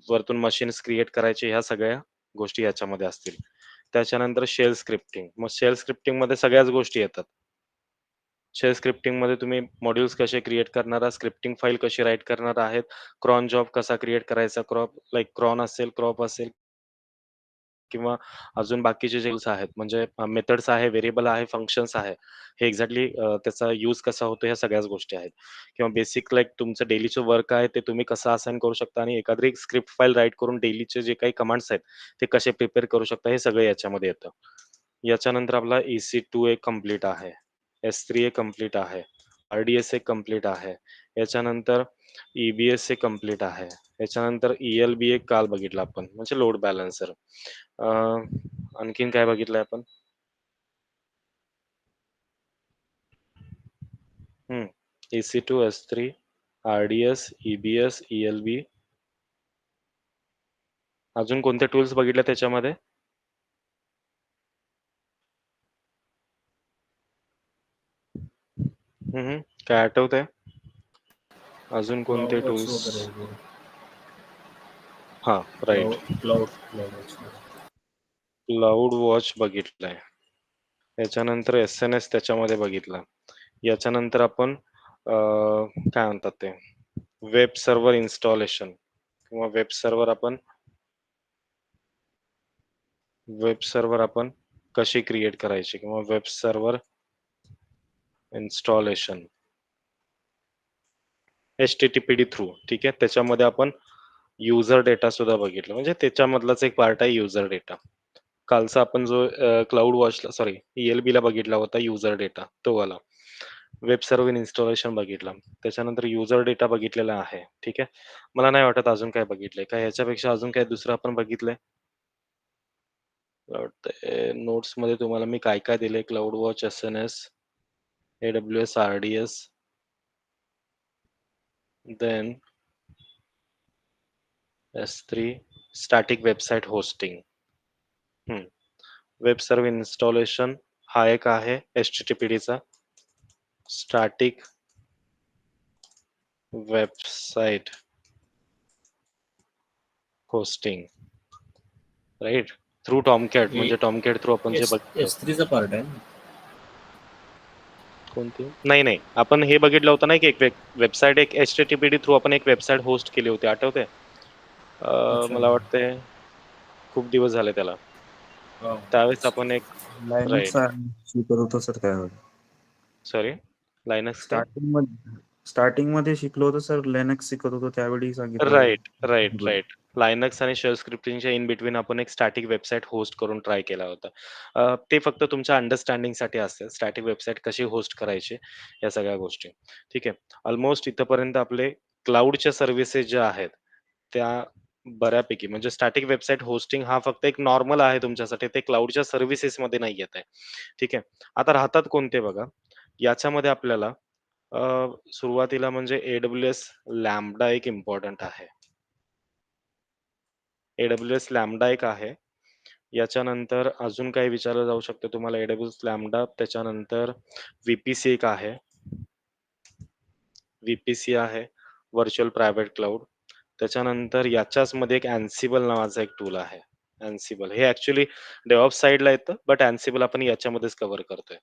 वरतून machines create करायचे, ह्या सगळ्या गोष्टी याच्यामध्ये असतील. त्याच्यानंतर शेल स्क्रिप्टिंग. मग शेल स्क्रिप्टिंगमध्ये सगळ्याच गोष्टी येतात. शेल स्क्रिप्टिंगमध्ये तुम्ही मॉड्यूल्स कसे क्रिएट करणार आहात, स्क्रिप्टिंग फाईल कशी राईट करणार आहेत, क्रॉन जॉब कसा क्रिएट करायचा, क्रॉन असेल, क्रॉप असेल किंवा अजून बाकीचे जे टूल्स आहेत, म्हणजे मेथड्स आहे, व्हेरिएबल आहे, फंक्शन्स आहे. हे एक्झॅक्टली त्याचा यूज कसा होतो, ह्या सगळ्याच गोष्टी आहेत. किंवा बेसिक लाइक तुमचं डेलीचं वर्क आहे, ते तुम्ही कसं असाइन करू शकता आणि एखादी स्क्रिप्ट फाईल राईट करून डेलीचे जे काही कमांड्स आहेत, ते कसे प्रिपेअर करू शकता, हे सगळं याच्यामध्ये येतं. याच्यानंतर आपला EC2 एक कंप्लीट आहे. S3 एक कंप्लीट आहे. RDS एक कंप्लीट आहे. याच्यानंतर EBS एक कंप्लीट आहे. याच्यानंतर ELB एक काल बघितला आपण, म्हणजे लोड बॅलन्सर. आणखीन काय बघितलंय आपण? EC2, S3, RDS, EBS, ELB. अजून कोणते टूल्स बघितले त्याच्यामध्ये? काय आठवतंय? अजून कोणते CloudWatch टूल्स? वगैरे. हा, राईट. CloudWatch. क्लाउड वॉच बघितलाय. याच्यानंतर SNS त्याच्यामध्ये बघितला. याच्यानंतर आपण काय म्हणतात ते, वेब सर्व्हर इन्स्टॉलेशन किंवा वेब सर्व्हर आपण कशी क्रिएट करायची किंवा web server installation HTTPD through. ठीक आहे, त्याच्यामध्ये आपण युजर डेटा सुद्धा बघितलं, म्हणजे त्याच्यामधलाच एक पार्ट आहे युजर डेटा. कालचा आपण जो क्लाउड वॉचला सॉरी ELB ला बघितला होता, युजर डेटा तो वाला. वेब सर्व्हर इन्स्टॉलेशन बघितला, त्याच्यानंतर युजर डेटा बघितलेला आहे. ठीक आहे, मला नाही वाटत अजून काय बघितलंय. काय ह्याच्यापेक्षा अजून काय दुसरं आपण बघितलंय? नोट्स मध्ये तुम्हाला मी काय काय दिले? Cloud watch, SNS, AWS, RDS, then S3, static website hosting. Web server installation हा एक आहे HTTPD चा. Static website hosting, right, through Tomcat. म्हणजे टॉमकॅट थ्रू आपण जे बघितलं. S3चा पार्ट आहे ना? कोणती? नाही, आपण हे बघितलं होतं ना की एक वेबसाईट, एक HTTPD थ्रू आपण एक वेबसाईट होस्ट केली होती, आठवते? अच्छा. मला वाटते खूप दिवस झाले त्याला. हा. त्यावेळेस आपण एक लायनक्स राईट, शिकत होतो सर त्यावर. सॉरी, लायनक्स काय? स्टार्टिंग मध्ये शिकलो होतो सर, लायनक्स शिकत होतो त्यावेळी सांगितलं होतं. राईट. लायनक्स आणि शेल स्क्रिप्टिंगच्या इन बिटवीन आपण एक स्टॅटिक वेबसाईट होस्ट करून ट्राय केला होता. ते फक्त तुमच्या अंडरस्टँडिंगसाठी असते, स्टॅटिक वेबसाईट कशी होस्ट करायची, या सगळ्या गोष्टी. ठीक आहे, ऑलमोस्ट इथपर्यंत आपले क्लाउडच्या सर्व्हिसेस ज्या आहेत त्या बऱ्यापैकी, म्हणजे स्टॅटिक वेबसाईट होस्टिंग हा फक्त एक नॉर्मल आहे तुमच्यासाठी, ते क्लाउडच्या सर्व्हिसेस मध्ये नाही येत आहे. ठीक आहे, आता राहतात कोणते बघा. याच्यामध्ये आपल्याला सुरुवातीला म्हणजे AWS लॅम्बडा एक इम्पॉर्टंट आहे. AWS लॅम्बडा एक आहे. याच्यानंतर अजून काही विचारलं जाऊ शकतं तुम्हाला? AWS लॅम्बडा, त्याच्यानंतर VPC एक आहे. VPC आहे, व्हर्च्युअल प्रायव्हेट क्लाउड. त्याच्यानंतर याच्याच मध्ये एक Ansible नावाचा एक टूल आहे. Ansible हे ऍक्च्युली डेव्हऑप्स साइडला येतं, बट Ansible आपण याच्यामध्येच कव्हर करतोय.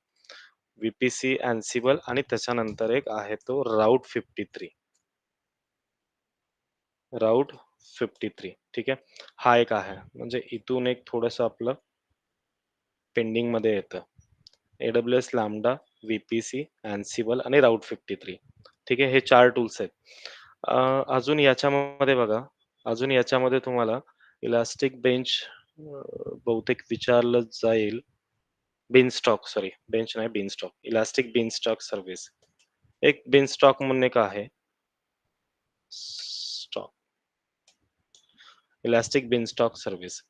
VPC, Ansible आणि त्याच्यानंतर एक आहे तो राऊट 53. राऊट 53. ठीक आहे, हा एक आहे. म्हणजे इथून एक थोडंसं आपलं पेंडिंग मध्ये येतं. AWS लॅम्बडा, VPC, Ansible आणि राऊट 53. ठीक आहे, हे 4 टूल्स आहेत. अजून याच्यामध्ये बघा, अजून याच्यामध्ये तुम्हाला इलास्टिक बेंच बहुतेक विचारलं जाईल. बिनस्टॉक, सॉरी, बेंच नाही, बिनस्टॉक. इलास्टिक बिनस्टॉक सर्व्हिस, एक बिनस्टॉक म्हणून एक आहे. स्टॉक, इलास्टिक बिनस्टॉक सर्व्हिस,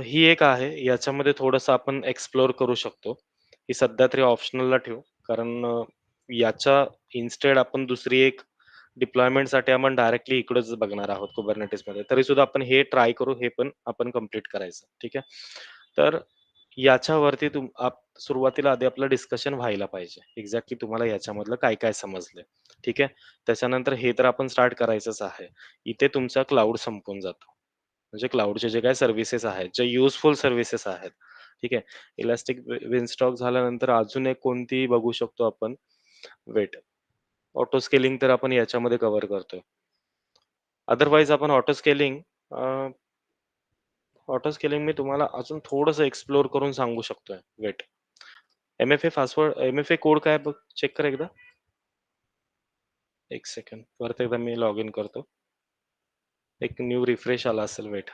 ही एक आहे. याच्यामध्ये थोडंसं आपण एक्सप्लोर करू शकतो. ही सध्या तरी ऑप्शनलला ठेवू, कारण याच्या इन्स्टेड आपण दुसरी एक डिप्लॉयमेंटसाठी आपण डायरेक्टली इकडंच बघणार आहोत कुबरनेटिसमध्ये. तरी सुद्धा आपण हे ट्राय करू, हे पण आपण कंप्लीट करायचं. ठीक आहे, तर याच्यावरती सुरुवातीला आधी आपलं डिस्कशन व्हायला पाहिजे. एक्झॅक्टली तुम्हाला याच्यामधलं काय काय समजलंय. ठीक आहे. त्याच्यानंतर हे तर आपण स्टार्ट करायचंच आहे. इथे तुमचा क्लाउड संपून जातो. म्हणजे क्लाउडचे जे काही सर्व्हिसेस आहेत, जे युजफुल सर्व्हिसेस आहेत, ठीक आहे. इलास्टिक विनस्टॉक झाल्यानंतर अजून एक कोणती बघू शकतो आपण? वेट. ऑटो स्केलिंग तर आपण याच्यामध्ये कव्हर करतोय. अदरवाईज आपण ऑटो स्केलिंग मी तुम्हाला अजून थोडंसं एक्सप्लोर करून सांगू शकतोय. वेट. एम-एफ-ए कोड काय बघ चेक कर एकदा. एक सेकंड. परत एकदा मी लॉग इन करतो. एक न्यू रिफ्रेश आला असेल. वेट.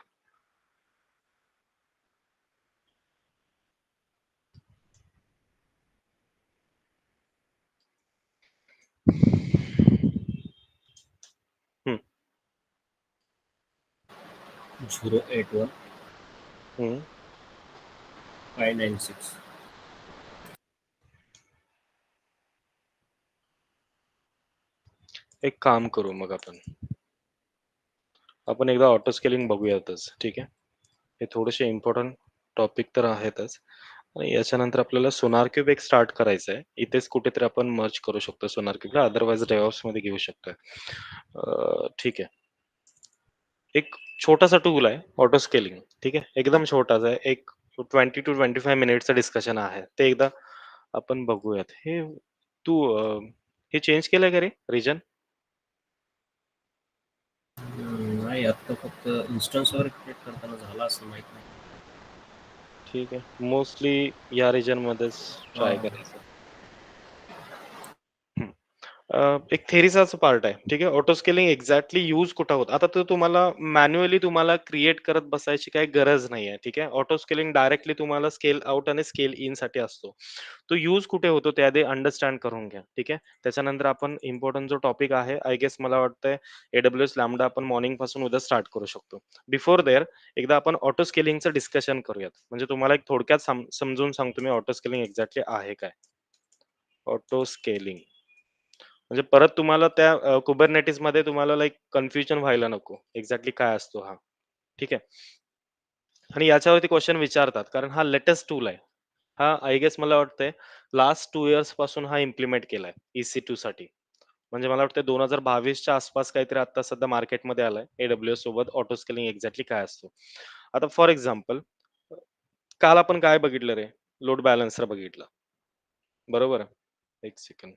हं, 081 हं. 596. एक काम करू मग आपण. आपण एकदा ऑटो स्केलिंग बघूयातच. ठीक आहे. हे थोडेसे इम्पोर्टंट टॉपिक तर आहेतच आणि याच्यानंतर आपल्याला सोनार क्यूब एक स्टार्ट करायचं आहे. इथेच कुठेतरी आपण मर्ज करू शकतो सोनार क्यूबला. अदरवाईज DevOpsमध्ये घेऊ शकतोय. ठीक आहे. एक छोटासा टूल आहे ऑटो स्केलिंग. ठीक आहे. एकदम छोटासा आहे. एक 20 टू 25 मिनिट्सचं डिस्कशन आहे. ते एकदा आपण बघूयात. तू हे चेंज केलंय का रे रिजन? नाही, आता फक्त इन्स्टन्स वगैरे क्रिएट करताना झाला असं माहित नाही. ठीक आहे. मोस्टली या रिजनमध्येच ट्राय हां. करायचं. हं. एक थेरीचाच पार्ट आहे. ठीक आहे. ऑटो स्केलिंग एक्झॅक्टली यूज कुठं होतं? आता तर तुम्हाला मॅन्युअली तुम्हाला क्रिएट करत बसायची काही गरज नाहीये. ठीक आहे. ऑटो स्केलिंग डायरेक्टली तुम्हाला स्केल आउट आणि स्केल इनसाठी असतो. तो यूज कुठे होतो ते आधी अंडरस्टँड करून घ्या. ठीक आहे. त्याच्यानंतर आपण इम्पोर्टंट जो टॉपिक आहे, आय गेस मला वाटतंय AWS लॅम्बडा आपण मॉर्निंगपासून उद्या स्टार्ट करू शकतो. बिफोर देअर एकदा आपण ऑटो स्केलिंगचं डिस्कशन करूयात. म्हणजे तुम्हाला एक थोडक्यात समजून सांगतो मी ऑटो स्केलिंग एक्झॅक्टली आहे काय? Auto scaling. म्हणजे परत तुम्हाला त्या Kubernetesमध्ये तुम्हाला लाइक कन्फ्युजन व्हायला नको. एक्झॅक्टली काय असतो हा? ठीक आहे. आणि याच्यावरती क्वेशन विचारतात कारण हा लेटेस्ट टूल आहे. हा आय गेस मला वाटतंय लास्ट 2 इयर्स पासून हा इम्प्लिमेंट केलाय EC2 साठी. म्हणजे मला वाटतं 2022च्या आसपास काहीतरी आता सध्या मार्केटमध्ये आलाय. AWS सोबत ऑटो स्केलिंग एक्झॅक्टली काय असतो? आता फॉर एक्झाम्पल काल आपण काय बघितलं रे? लोड बॅलन्सर बघितलं. बरोबर? एक सेकंड.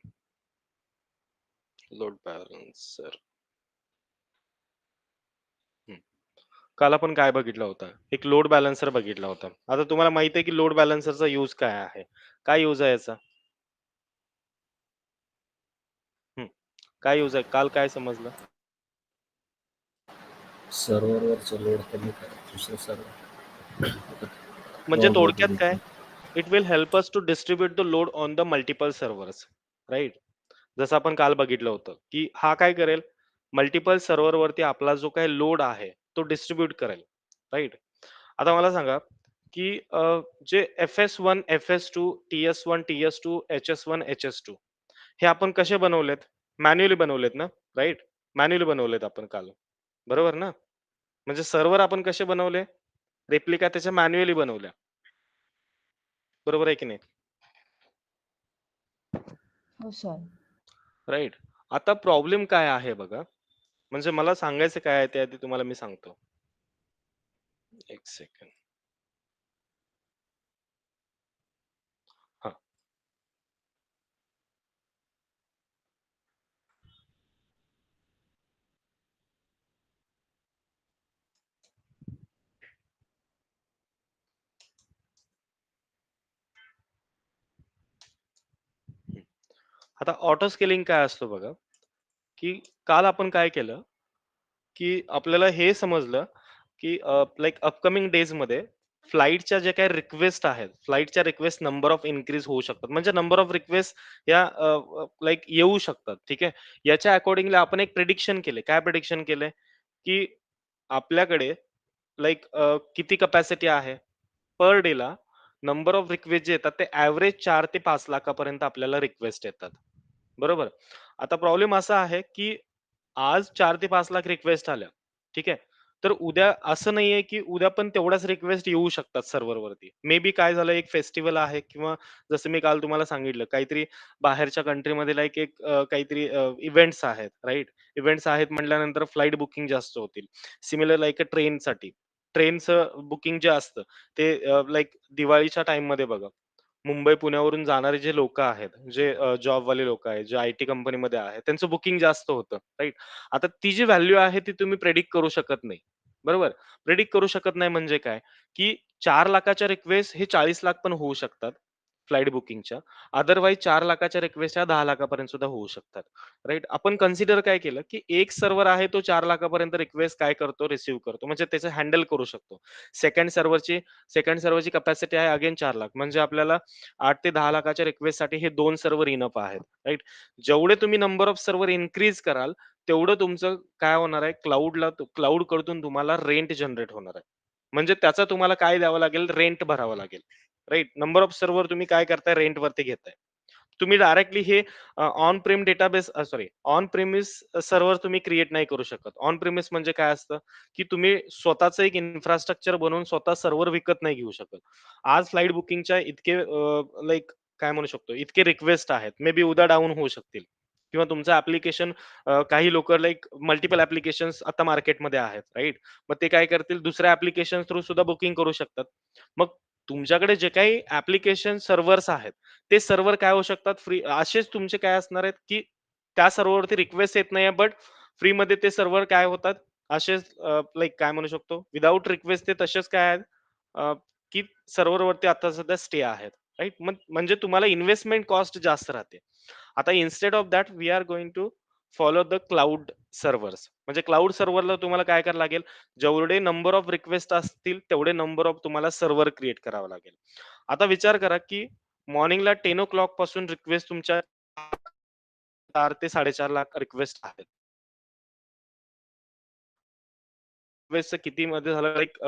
Load balancer. काल आपण काय बघितलं होतं? एक लोड बॅलन्सर बघितला होता. आता तुम्हाला माहिती आहे की लोड बॅलन्सरचा यूज काय आहे? काय यूज आहे याचा? हं. काय यूज आहे? काल काय समजलं? सर्व्हरवरचं लोड कमी करा. दुसरं सर्व्हर म्हणजे थोडक्यात काय? It will help us to distribute the load on the multiple servers, right? जसं आपण काल बघितलं होतं, की हा काय करेल? मल्टिपल सर्व्हरवरती आपला जो काही लोड आहे, तो डिस्ट्रिब्यूट करेल, राइट? आता मला सांगा, की जे FS1, FS2, TS1, TS2, HS1, HS2 हे आपण कसे बनवलेत? मॅन्युअली बनवलेत ना, राइट? मॅन्युअली बनवलेत आपण काल, बरोबर ना? म्हणजे सर्व्हर आपण कसे बनवले? रेप्लिका त्याच्या मॅन्युअली बनवल्या. बरोबर आहे की नाही? हो सर. राइट. आता प्रॉब्लेम काय आहे बघा, म्हणजे मला सांगायचं काय आहे ते आधी तुम्हाला मी सांगतो. एक सेकंड. हां. हं. आता ऑटो स्केलिंग काय असतं बघा, की काल आपण काय केलं, की आपल्याला हे समजलं, की लाइक अपकमिंग डेजमध्ये फ्लाइटच्या ज्या काही रिक्वेस्ट आहेत, फ्लाइटच्या रिक्वेस्ट नंबर ऑफ इन्क्रीज होऊ शकतात. म्हणजे नंबर ऑफ रिक्वेस्ट या लाइक येऊ शकतात. ठीक आहे. याच्या अकॉर्डिंगली आपण एक प्रिडिक्शन केले. काय प्रिडिक्शन केलंय, की आपल्याकडे लाइक किती कॅपॅसिटी आहे? पर डेला नंबर ऑफ रिक्वेस्ट जे येतात ते एव्हरेज 4 ते 5 लाखापर्यंत आपल्याला रिक्वेस्ट येतात. बरोबर. आता प्रॉब्लेम असा आहे, की आज 4 ते 5 लाख रिक्वेस्ट आल्या. ठीक आहे. तर उद्या असं नाहीये, की उद्या पण तेवढ्याच रिक्वेस्ट येऊ शकतात सर्व्हरवरती. मे बी काय झालं एक फेस्टिव्हल आहे किंवा जसं मी काल तुम्हाला सांगितलं काहीतरी बाहेरच्या कंट्रीमध्ये लाइक एक काहीतरी इव्हेंट्स आहेत, राइट? इव्हेंट्स आहेत म्हटल्यानंतर फ्लाइट बुकिंग जास्त होतील. सिमिलर लाइक ट्रेनसाठी. ट्रेनचं बुकिंग जे असतं ते लाइक दिवाळीच्या टाईममध्ये बघा. मुंबई, पुण्यावरून जाणारे जे लोकं आहेत, जे जॉबवाले लोकं आहेत, जे आय-टी कंपनीमध्ये आहेत, त्यांचं बुकिंग जास्त होतं, राइट? आता ती जी व्हॅल्यू आहे ती तुम्ही प्रेडिक्ट करू शकत नाही. बरोबर? प्रेडिक्ट करू शकत नाही म्हणजे काय? की 4,00,000च्या रिक्वेस्ट हे 40,00,000 पण होऊ शकतात फ्लाइट बुकिंगच्या. अदरवाईज 4,00,000च्या रिक्वेस्ट ह्या 10,00,000 पर्यंत सुद्धा होऊ शकतात. राइट? आपण कन्सिडर काय केलं, की एक सर्व्हर आहे तो 4,00,000 पर्यंत रिक्वेस्ट काय करतो, रिसीव्ह करतो. म्हणजे त्याचं हँडल करू शकतो. सेकंड सर्व्हरची सेकंड सर्व्हरची कॅपॅसिटी आहे अगेन 4,00,000 म्हणजे आपल्याला 8 ते 10,00,000च्या रिक्वेस्टसाठी हे 2 सर्व्हर इनफ आहेत. राइट? जेवढे तुम्ही नंबर ऑफ सर्व्हर इन्क्रीज कराल, तेवढं तुमचं काय होणार आहे, क्लाउडकडून तुम्हाला रेंट जनरेट होणार आहे. म्हणजे त्याचा तुम्हाला काय द्यावं लागेल, रेंट भरावं लागेल. राइट? नंबर ऑफ सर्व्हर तुम्ही काय करताय, रेंटवरती घेताय. तुम्ही डायरेक्टली हे on Prem database sorry on premise server तुम्ही क्रिएट नाही करू शकत. ऑन प्रेमिस म्हणजे काय असतं, की तुम्ही स्वतःचं एक इन्फ्रास्ट्रक्चर बनवून स्वतः सर्व्हर विकत नाही घेऊ शकत. आज फ्लाइट बुकिंगच्या इतके लाइक काय म्हणू शकतो, इतके रिक्वेस्ट आहेत. मे बी उद्या डाउन होऊ शकतील किंवा तुमचं ॲप्लिकेशन काही लोकं लाइक मल्टिपल ॲप्लिकेशन्स आता मार्केटमध्ये आहेत, राइट? मग ते काय करतील दुसऱ्या ॲप्लिकेशन थ्रू सुद्धा बुकिंग करू शकतात. मग तुमच्याकडे जे काही ॲप्लिकेशन सर्व्हर्स आहेत, ते सर्व्हर काय होऊ शकतात फ्री असेच तुमचे काय असणार आहेत, की त्या सर्व्हरवरती रिक्वेस्ट येत नाहीये, बट फ्रीमध्ये ते सर्व्हर काय होतात, असेच लाइक काय म्हणू शकतो, विथआऊट रिक्वेस्ट ते तसेच काय आहेत, अ, की सर्व्हरवरती आता सध्या स्टे आहेत, राइट? मग म्हणजे तुम्हाला इन्व्हेस्टमेंट कॉस्ट जास्त राहते. आता instead of that we are going to follow the cloud servers. म्हणजे क्लाउड सर्व्हरला तुम्हाला काय करावं लागेल, जेवढे नंबर ऑफ रिक्वेस्ट असतील, तेवढे नंबर ऑफ तुम्हाला सर्व्हर क्रिएट करावं लागेल. आता विचार करा, की मॉर्निंगला 10:00 पासून रिक्वेस्ट तुमच्या 4 ते 4.5 लाख रिक्वेस्ट आहेत. रिक्वेस्टचं किती मध्ये झालं लाइक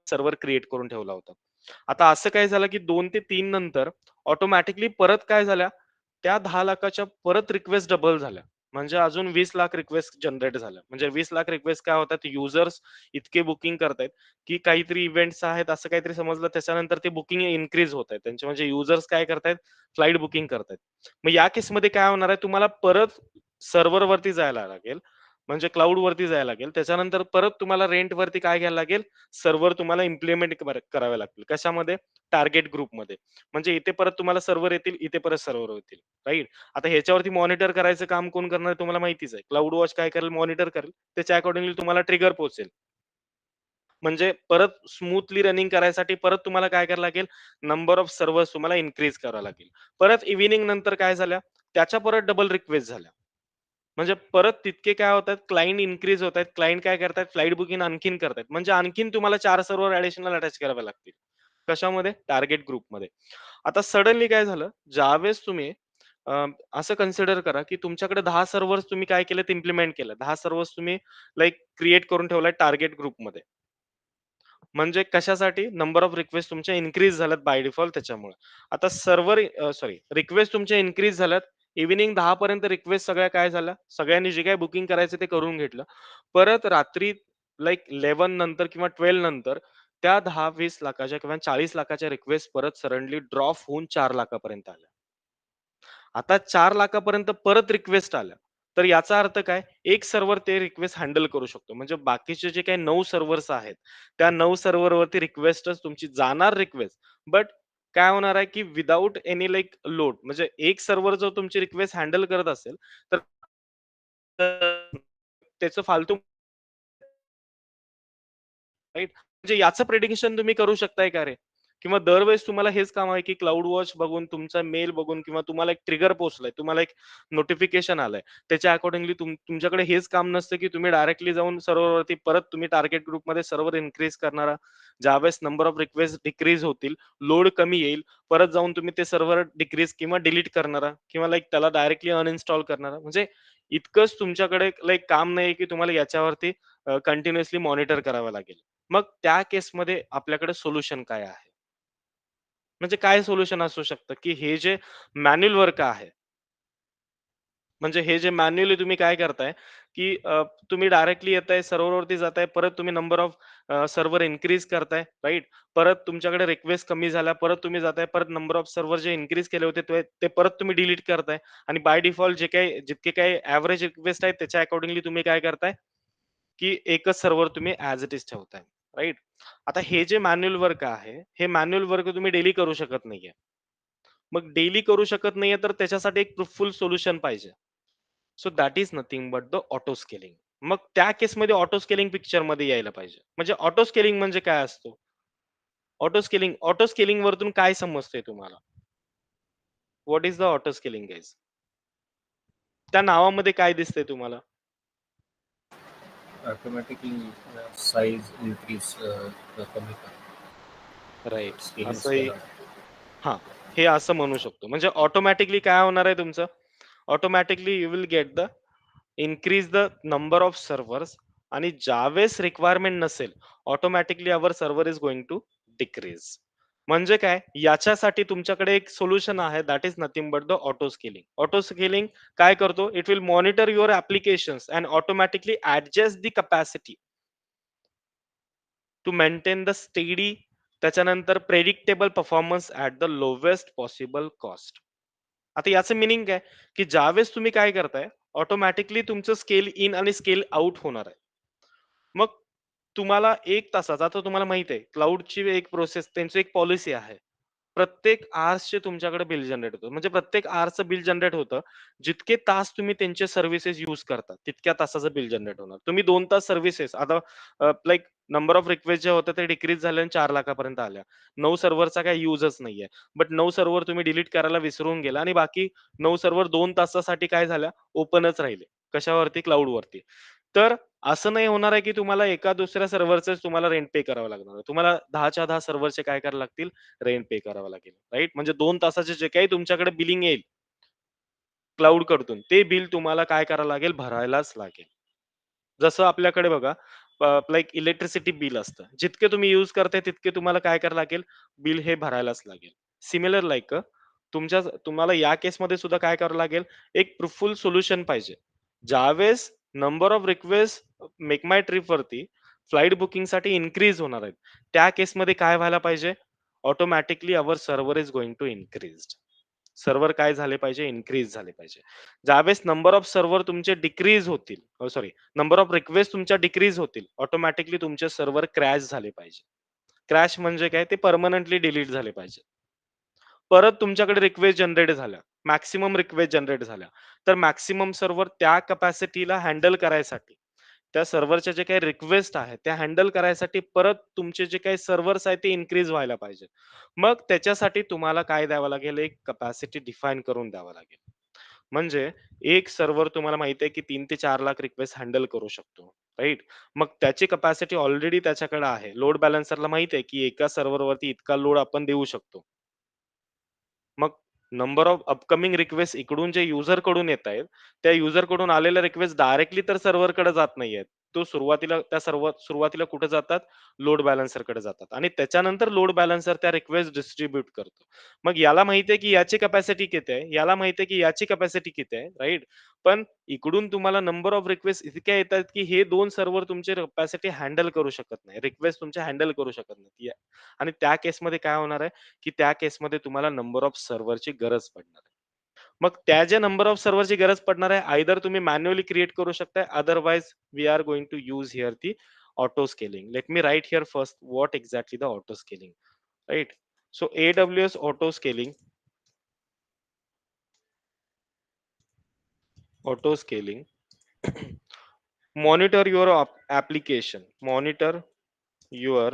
सर्व्हर क्रिएट करून ठेवला होता. आता असं काय झालं, की 2 ते 3 नंतर ऑटोमॅटिकली परत काय झाल्या, त्या 10,00,000च्या परत रिक्वेस्ट डबल झाल्या. म्हणजे अजून 20,00,000 रिक्वेस्ट जनरेट झाल्या. म्हणजे 20,00,000 रिक्वेस्ट काय होतात, युजर्स इतके बुकिंग करतायत, की काहीतरी इव्हेंट्स आहेत असं काहीतरी समजलं त्याच्यानंतर ते बुकिंग इन्क्रीज होत आहेत. त्यांचे म्हणजे युजर्स काय करतायत, फ्लाइट बुकिंग करतायत. मग या केसमध्ये काय होणार आहे, तुम्हाला परत सर्व्हरवरती जायला लागेल. म्हणजे क्लाउडवरती जायला लागेल. त्याच्यानंतर परत तुम्हाला रेंटवरती काय घ्यायला लागेल, सर्व्हर तुम्हाला इम्प्लिमेंट करावे लागतील. कशामध्ये? टार्गेट ग्रुपमध्ये. म्हणजे इथे परत तुम्हाला सर्व्हर येतील, इथे परत सर्व्हर होतील, राइट? आता ह्याच्यावरती मॉनिटर करायचं काम कोण करणार तुम्हाला माहितीच आहे. क्लाउड वॉच काय करेल, मॉनिटर करेल. त्याच्या अकॉर्डिंगली तुम्हाला ट्रिगर पोहोचेल. म्हणजे परत स्मूथली रनिंग करायसाठी परत तुम्हाला काय करावं लागेल, नंबर ऑफ सर्व्हर्स तुम्हाला इन्क्रीज करावं लागेल. परत इव्हनिंग नंतर काय झाल्या, त्याच्या परत डबल रिक्वेस्ट झाल्या. म्हणजे परत तितके काय होतात, क्लायंट इन्क्रीज होत आहेत. क्लायंट काय करतायत, फ्लाइट बुकिंग आणखीन करतायत. म्हणजे आणखीन तुम्हाला 4 सर्व्हर ॲडिशनल अटॅच करावे लागतील. कशामध्ये? टार्गेट ग्रुपमध्ये. आता सडनली काय झालं, ज्यावेळेस तुम्ही अ, असं कन्सिडर करा, की तुमच्याकडे 10 सर्व्हर्स तुम्ही काय केलेत, इम्प्लिमेंट केलं. 10 सर्व्हर्स तुम्ही लाइक क्रिएट करून ठेवलाय टार्गेट ग्रुपमध्ये. म्हणजे कशासाठी? नंबर ऑफ रिक्वेस्ट तुमच्या इन्क्रीज झाल्यात बाय डिफॉल्ट त्याच्यामुळे. आता सॉरी रिक्वेस्ट तुमच्या इन्क्रीज झाल्यात. इव्हनिंग 10 पर्यंत रिक्वेस्ट सगळ्या काय झाल्या, सगळ्यांनी जे काही बुकिंग करायचं ते करून घेतलं. परत रात्री लाइक 11 नंतर किंवा 12 नंतर त्या 10-20 लाखाच्या किंवा 40 लाखाच्या रिक्वेस्ट परत सडनली ड्रॉप होऊन 4 लाखापर्यंत आल्या. आता 4 लाखापर्यंत परत रिक्वेस्ट आल्या. तर याचा अर्थ काय? एक सर्व्हर ते रिक्वेस्ट हँडल करू शकतो. म्हणजे बाकीचे जे काही 9 सर्व्हर्स आहेत, त्या 9 सर्व्हरवरती रिक्वेस्टच तुमची जाणार रिक्वेस्ट. बट काय होणार आहे, की विथआऊट एनी लाइक लोड म्हणजे एक सर्व्हर जर तुमची रिक्वेस्ट हँडल करत असेल, तर त्याचं फालतू राइट? म्हणजे याचं प्रिडिक्शन तुम्ही करू शकताय का रे? किंवा दरवेळेस तुम्हाला हेच काम आहे, की क्लाउड वॉच बघून, तुमचा मेल बघून किंवा तुम्हाला एक ट्रिगर पोहोचलाय, तुम्हाला एक नोटिफिकेशन आलंय. त्याच्या अकॉर्डिंगली तुमच्याकडे हेच काम नसतं, की तुम्ही डायरेक्टली जाऊन सर्व्हरवरती परत तुम्ही टार्गेट ग्रुपमध्ये सर्व्हर इन्क्रीज करणारा. ज्यावेळेस नंबर ऑफ रिक्वेस्ट डिक्रीज होतील, लोड कमी येईल, परत जाऊन तुम्ही ते सर्व्हर डिक्रीज किंवा डिलीट करणारा किंवा लाइक त्याला डायरेक्टली अनइन्स्टॉल करणारा. म्हणजे इतकंच तुमच्याकडे लाइक काम नाही, की तुम्हाला याच्यावरती कंटिन्युअसली मॉनिटर करावं लागेल. मग त्या केसमध्ये आपल्याकडे सोल्युशन काय आहे? म्हणजे काय सोल्युशन असू शकतं, की हे जे मॅन्युअल वर्क आहे, म्हणजे हे जे मॅन्युअली तुम्ही काय करताय, की तुम्ही डायरेक्टली येताय, सर्व्हरवरती जाताय, परत तुम्ही नंबर ऑफ सर्व्हर इन्क्रीज करताय, राइट? परत तुमच्याकडे रिक्वेस्ट कमी झाल्या, परत तुम्ही जाताय, परत नंबर ऑफ सर्व्हर जे इन्क्रीज केले होते ते परत तुम्ही डिलीट करताय आणि बाय डिफॉल्ट जितके काही एव्हरेज रिक्वेस्ट आहेत त्याच्या अकॉर्डिंगली तुम्ही काय करताय, की एकच सर्व्हर तुम्ही ॲज इट इज ठेवताय, राइट? आता हे जे मॅन्युअल वर्क आहे, हे मॅन्युअल वर्क तुम्ही डेली करू शकत नाहीये. मग डेली करू शकत नाहीये, तर त्याच्यासाठी एक प्रूफफुल सोल्युशन पाहिजे. So that is nothing but the auto scaling. मग त्या केसमध्ये ऑटो स्केलिंग पिक्चरमध्ये यायला पाहिजे. म्हणजे ऑटो स्केलिंग म्हणजे काय असतो? ऑटो स्केलिंग वरतून काय समजतंय तुम्हाला? What is the auto scaling guys? त्या नावामध्ये काय दिसतंय तुम्हाला? ऑटोमॅटिकली साईज इन्क्रीज कमी राइट. स्केलिंग असंही स्केल हां, हे असं म्हणू शकतो. म्हणजे ऑटोमॅटिकली काय होणार आहे तुमचं? Automatically you will get the increase the number of servers आणि ज्यावेळेस रिक्वायरमेंट नसेल, automatically our server is going to decrease. म्हणजे काय? याच्यासाठी तुमच्याकडे एक सोल्युशन आहे that is nothing but the auto scaling. Auto scaling काय करतो? It will monitor your applications and automatically adjust the capacity to maintain the steady त्याच्यानंतर predictable performance at the lowest possible cost. आता याचं meaning काय? की ज्यावेळेस तुम्ही काय करताय, ऑटोमॅटिकली तुमचं स्केल इन आणि स्केल आउट होणार आहे. मग तुम्हाला 1 तासाचा आता तुम्हाला माहित आहे क्लाउडची एक प्रोसेस त्यांची एक पॉलिसी आहे. प्रत्येक आवर्सचे तुमच्याकडे बिल जनरेट होतं. म्हणजे प्रत्येक आवर्सचं बिल जनरेट होतं. जितके तास तुम्ही त्यांचे सर्व्हिसेस यूज करता, तितक्या तासाचं बिल जनरेट होणार. तुम्ही 2 तास सर्व्हिसेस आता लाइक नंबर ऑफ रिक्वेस्ट ज्या होत्या ते डिक्रीज झाल्या आणि 4 लाखापर्यंत आल्या. 9 सर्व्हरचा काही युजच नाहीये. बट 9 सर्व्हर तुम्ही डिलीट करायला विसरून गेला आणि बाकी 9 सर्व्हर 2 तासासाठी काय झाल्या, ओपनच राहिले. कशावरती? क्लाउडवरती. तर असं नाही होणार आहे, की तुम्हाला एका दुसऱ्या सर्व्हरचेच तुम्हाला रेंट पे करावं लागणार आहे. तुम्हाला 10च्या 10 सर्व्हरचे काय करावे लागतील? रेंट पे करावं लागेल, राइट? म्हणजे 2 तासाचे जे काही तुमच्याकडे बिलिंग येईल क्लाउडकडून, ते बिल तुम्हाला काय करावं लागेल? भरायलाच लागेल. जसं आपल्याकडे बघा लाइक इलेक्ट्रिसिटी बिल असतं. जितके तुम्ही यूज करताय तितके तुम्हाला काय करावं लागेल? बिल हे भरायलाच लागेल. सिमिलर लाइक तुम्हाला या केसमध्ये सुद्धा काय करावं लागेल? एक प्रूफफुल सोल्युशन पाहिजे. ज्यावेळेस number of request make my ट्रिपवरती फ्लाइट बुकिंगसाठी इन्क्रीज होणार आहेत. त्या केसमध्ये काय व्हायला पाहिजे? Automatically our server is going to increase. Server काय झाले पाहिजे? इन्क्रीज झाले पाहिजे. ज्यावेळेस नंबर ऑफ सर्व्हर तुमचे डिक्रीज होतील, सॉरी नंबर ऑफ रिक्वेस्ट तुमच्या डिक्रीज होतील, ऑटोमॅटिकली तुमचे सर्व्हर क्रॅश झाले पाहिजे. क्रॅश म्हणजे काय? ते परमनंटली डिलीट झाले पाहिजे. परत तुमच्याकडे रिक्वेस्ट जनरेट झाल्या, मॅक्सिमम रिक्वेस्ट जनरेट झाल्या, तर मॅक्सिमम सर्व्हर त्या कॅपॅसिटीला हँडल करायसाठी, त्या सर्व्हरच्या जे काही रिक्वेस्ट आहेत, त्या हँडल करायसाठी परत तुमचे जे काही सर्व्हर्स आहेत ते इन्क्रीज व्हायला पाहिजे. मग त्याच्यासाठी तुम्हाला काय द्यावं लागेल? एक कॅपॅसिटी डिफाईन करून द्यावं लागेल. म्हणजे एक सर्व्हर तुम्हाला माहिती आहे, की 3 ते 4 लाख रिक्वेस्ट हँडल करू शकतो, राइट? मग त्याची कॅपॅसिटी ऑलरेडी त्याच्याकडे आहे. लोड बॅलन्सरला माहिती आहे, की एका सर्व्हरवरती इतका लोड आपण देऊ शकतो. मग नंबर ऑफ अपकमिंग रिक्वेस्ट इकडून जे युजर कडून येत आहेत, त्या युजर कडून आलेल्या रिक्वेस्ट डायरेक्टली तर सर्व्हरकडे जात नाहीयेत. तो सुरुवातीला कुठे जातात? लोड बॅलन्सरकडे जातात आणि त्याच्यानंतर लोड बॅलन्सर त्या रिक्वेस्ट डिस्ट्रिब्यूट करतो. मग याला माहिती आहे, की याची कॅपॅसिटी किती आहे, याला माहिती आहे, की याची कॅपॅसिटी किती आहे, राइट? पण इकडून तुम्हाला नंबर ऑफ रिक्वेस्ट इतक्या येतात, की हे 2 सर्व्हर तुमची कॅपॅसिटी हँडल करू शकत नाही. रिक्वेस्ट तुमच्या हँडल करू शकत नाही. आणि त्या केसमध्ये काय होणार आहे? की त्या केसमध्ये तुम्हाला नंबर ऑफ सर्व्हरची गरज पडणार आहे. मग त्या ज्या नंबर ऑफ सर्व्हरची गरज पडणार आहे, आयदर तुम्ही मॅन्युअली क्रिएट करू शकताय, otherwise we are going to use here the auto scaling. Let me write here first what exactly the auto scaling, right? So AWS auto scaling monitor your your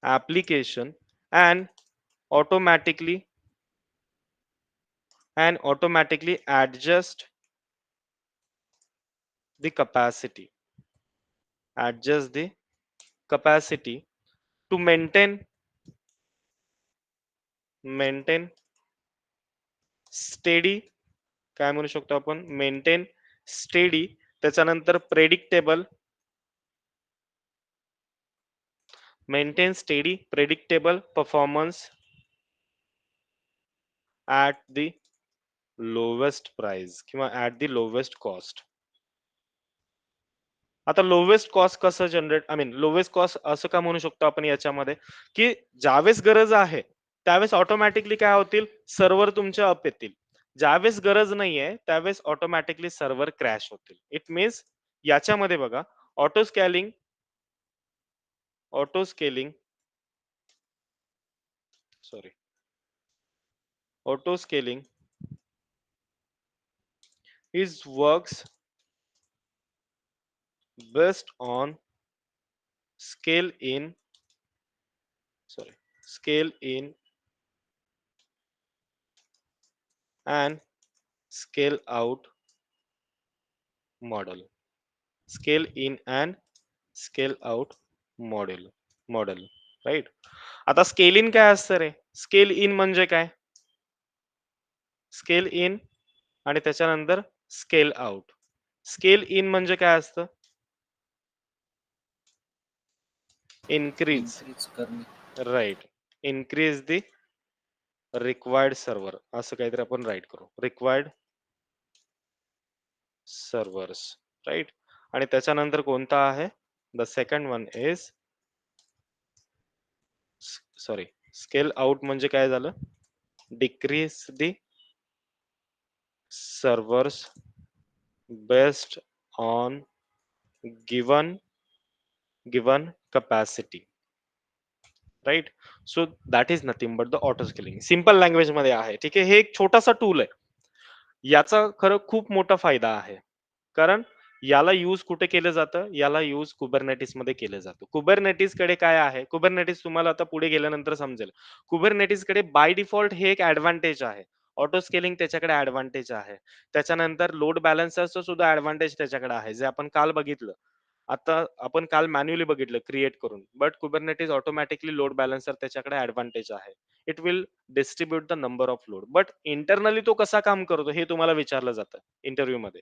application and automatically automatically the capacity adjust the capacity to maintain steady, काय म्हणू शकतो आपण? Maintain steady, त्याच्यानंतर predictable performance at the lowest price किंवा at the lowest cost. आता lowest cost कसं generate lowest cost असं का म्हणू शकतो आपण याच्यामध्ये, की ज्यावेळेस गरज आहे त्यावेळेस ऑटोमॅटिकली काय होतील, सर्व्हर तुमचे अप येतील. ज्यावेळेस गरज नाहीये त्यावेळेस ऑटोमॅटिकली सर्व्हर क्रॅश होतील. इट मीन्स याच्यामध्ये बघा, auto scaling auto scaling sorry auto scaling is works based on scale in scale in and scale out model. Scale in and scale out model right. आता scale in काय असतं रे, scale in म्हणजे काय, scale in आणि त्याच्यानंतर scale out. Scale in म्हणजे काय असतं, इन्क्रीज इन्क्रीज करणे. Right, increase the required server असं काहीतरी आपण राईट करू, रिक्वायर्ड सर्व्हर्स राईट. आणि त्याच्यानंतर कोणता आहे, the second one is scale out म्हणजे काय झालं, decrease the servers based on given capacity right. So that is nothing but the auto scaling. Simple language मध्ये आहे, ठीक आहे. हे एक छोटासा टूल आहे, याचा खरं खूप मोठा फायदा आहे. कारण याला यूज कुठे केलं जातं, याला यूज कुबरनेटिस मध्ये केलं जातं. कुबरनेटिस कडे काय आहे, कुबरनेटिस तुम्हाला आता पुढे गेल्यानंतर समजेल. कुबरनेटिस कडे बाय डिफॉल्ट हे एक ऍडव्हान्टेज आहे, ऑटो स्केलिंग त्याच्याकडे ऍडव्हान्टेज आहे. त्याच्यानंतर लोड बॅलन्सरचं सुद्धा ऍडव्हान्टेज त्याच्याकडे आहे, जे आपण काल बघितलं. आता आपण काल मॅन्युअली बघितलं क्रिएट करून, but Kubernetes automatically load balancer त्याच्याकडे ऍडव्हान्टेज आहे. It will distribute the number of load, but internally तो कसा काम करतो हे तुम्हाला विचारलं जातं इंटरव्ह्यू मध्ये.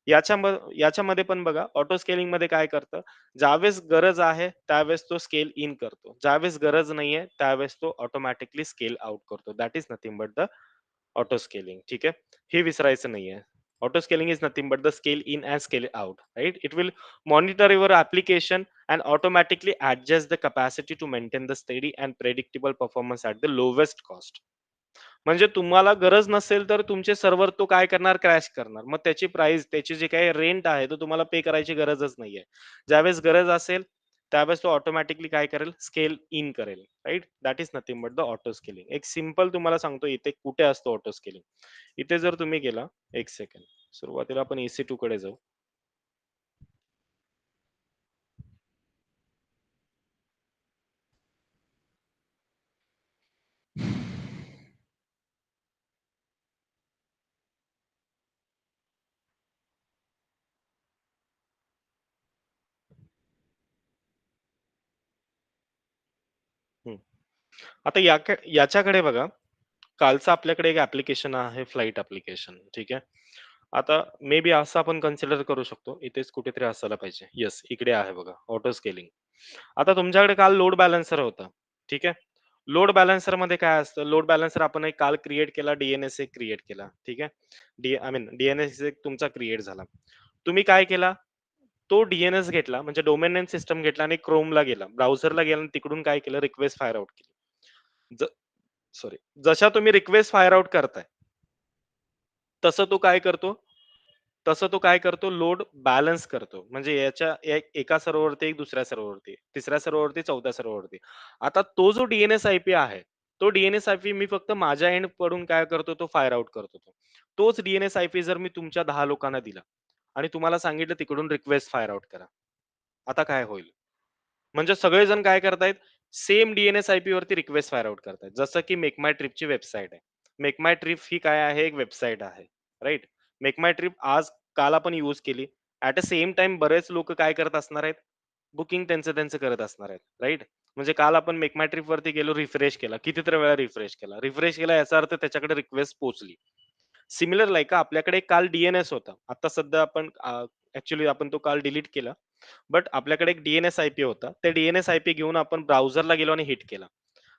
याच्यामध्ये पण बघा, ऑटो स्केलिंग मध्ये काय करतं, ज्यावेळेस गरज आहे त्यावेळेस तो स्केल इन करतो, ज्यावेळेस गरज नाहीये त्यावेळेस तो ऑटोमॅटिकली स्केल आउट करतो. That is nothing but the auto scaling. ठीक आहे, हे विसरायचं नाहीये. Auto scaling is nothing but the scale in and scale out right. It will monitor your application and automatically adjust the capacity to maintain the steady and predictable performance at the lowest cost. म्हणजे तुम्हाला गरज नसेल तर तुमचे server तो काय करणार, crash करणार. मग त्याची प्राइस, त्याची जी काही रेंट आहे तो तुम्हाला पे करायची गरजच नाहीये. ज्यावेळेस गरज असेल त्यावेळेस तो ऑटोमॅटिकली काय करेल, स्केल इन करेल right. That is nothing but the auto scaling. एक सिंपल तुम्हाला सांगतो इथे कुठे असतो ऑटो स्केलिंग. इथे जर तुम्ही गेला, एक सेकंड, सुरुवातीला आपण EC2 कडे जाऊ. आता याच्याकडे बघा, कालचं आपल्याकडे एक ऍप्लिकेशन आहे, फ्लाईट ऍप्लिकेशन. ठीक आहे. आता मे बी असं आपण कन्सिडर करू शकतो, इथेच कुठेतरी असायला पाहिजे. येस, इकडे आहे बघा, ऑटो स्केलिंग. आता तुमच्याकडे काल लोड बॅलन्सर होता. ठीक आहे. लोड बॅलन्सर मध्ये काय असतं, लोड बॅलन्सर आपण एक काल क्रिएट केला, डीएनएस एक क्रिएट केला. ठीक आहे. डीएनएस एक तुमचा क्रिएट झाला. तुम्ही काय केला, तो डीएनएस घेतला म्हणजे डोमेन नेम सिस्टम घेतला आणि क्रोमला गेला, ब्राउझरला गेला आणि तिकडून काय केलं, रिक्वेस्ट फायर आउट केली. सॉरी, जशा तुम्ही रिक्वेस्ट फायर आउट करताय तसं तो काय करतो, लोड बॅलन्स करतो. म्हणजे याच्या एका सर्व्हरवरती, एक दुसऱ्या सर्व्हरवरती, तिसऱ्या सर्व्हरवरती, चौथ्या सर्व्हरवरती. आता तो जो डीएनएस आयपी आहे, तो डीएनएस आयपी मी फक्त माझ्या एंड कडून काय करतो, तो फायर आउट करतो. तोच डीएनएस आयपी जर मी तुमच्या 10 लोकांना दिला आणि तुम्हाला सांगितलं तिकडून रिक्वेस्ट फायर आउट करा, आता काय होईल, म्हणजे सगळेजण काय करतायत, सेम डीएनएस आयपी वरती रिक्वेस्ट फायर आउट करतायत. जसं की मेक माय ट्रिपची वेबसाईट आहे. मेक माय ट्रिप ही काय आहे, एक वेबसाईट आहे राईट. मेक माय ट्रिप आज काल आपण यूज केली, ऍट अ सेम टाइम बरेच लोक काय करत असणार आहेत, बुकिंग त्यांचं त्यांचं करत असणार आहेत राईट. म्हणजे काल आपण मेक माय ट्रिप वरती गेलो, रिफ्रेश केला, कितीतरी वेळा रिफ्रेश केला याचा अर्थ त्याच्याकडे रिक्वेस्ट पोहोचली. सिमिलर लाईक आपल्याकडे काल डीएनएस होता, आता सध्या आपण ऍक्च्युली आपण तो काल डिलीट केला, बट आपल्याकडे एक डीएनएस आयपी होता. त्या डीएनएस आयपी घेऊन आपण ब्राउझरला गेलो आणि हिट केला.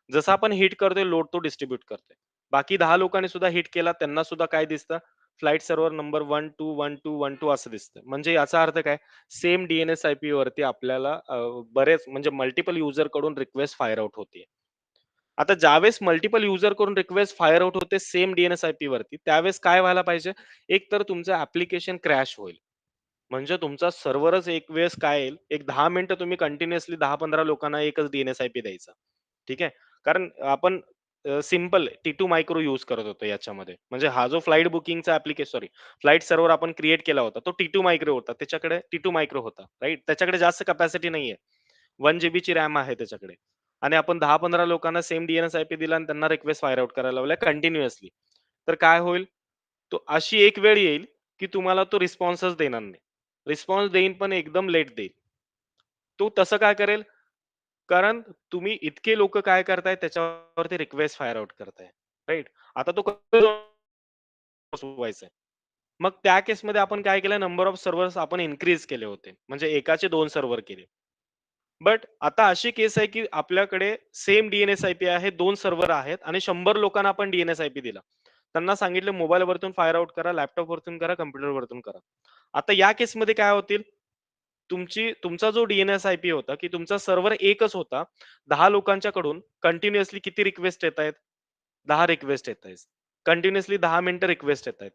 जसं आपण हिट करतोय लोड तो डिस्ट्रीब्यूट करतोय. बाकी 10 लोकांनी सुद्धा हिट केला, त्यांना सुद्धा काय दिसतं? फ्लाइट सर्व्हर नंबर 121212 असं दिसतं. म्हणजे याचा अर्थ काय? सेम DNS-IP वरती आपल्याला बरेच म्हणजे मल्टिपल युजर कडून रिक्वेस्ट फायर आउट होतीये. आता ज्यावेळेस मल्टिपल युजर कडून रिक्वेस्ट फायर आउट होते सेम DNS-IP वरती, त्यावेळेस काय व्हायला पाहिजे? एक तर तुमचं ॲप्लिकेशन क्रॅश होईल. म्हणजे तुमचा सर्व्हरच एक वेळेस काय येईल, एक 10 मिनिटं तुम्ही कंटिन्युअसली 10-15 लोकांना एकच DNS-IP द्यायचा. ठीक आहे. कारण आपण सिंपल T2 मायक्रो यूज करत होतो याच्यामध्ये. म्हणजे हा जो फ्लाइट बुकिंगचा सॉरी फ्लाइट सर्व्हर आपण क्रिएट केला होता, तो T2 मायक्रो होता. त्याच्याकडे T2 मायक्रो होता, राइट? त्याच्याकडे जास्त कॅपॅसिटी नाहीये. 1 जीबीची रॅम आहे त्याच्याकडे. आणि आपण 10-15 लोकांना सेम DNS-IP दिला आणि त्यांना रिक्वेस्ट फायर आउट करायला लावल्या कंटिन्युअसली. तर काय होईल? तो अशी एक वेळ येईल, की तुम्हाला तो रिस्पॉन्सच देणार नाही. रिस्पॉन्स देईन पण एकदम लेट देईल. तो तसं काय करेल? कारण तुम्ही इतके लोक काय करताय त्याच्यावरती रिक्वेस्ट फायर आउट करताय. राइट? आता तो व्हायचंय. मग त्या केसमध्ये आपण काय केलं नंबर ऑफ सर्व्हर्स आपण इन्क्रीज केले होते. म्हणजे एकाचे 2 सर्व्हर केले. बट आता अशी केस आहे, की आपल्याकडे सेम DNS-IP आहे, 2 सर्व्हर आहेत आणि 100 लोकांना आपण DNS-IP दिला. त्यांना सांगितलं मोबाईलवरतून फायर आउट करा, लॅपटॉपवरतून करा, कॉम्प्युटरवरतून करा. आता या केसमध्ये काय होतील? तुमचा जो DNS-IP होता, की तुमचा सर्व्हर एकच होता. 10 लोकांच्याकडून कंटिन्युअसली किती रिक्वेस्ट येतायत? 10 रिक्वेस्ट येतायत. कंटिन्युअसली 10 मिनिटं रिक्वेस्ट येतायत.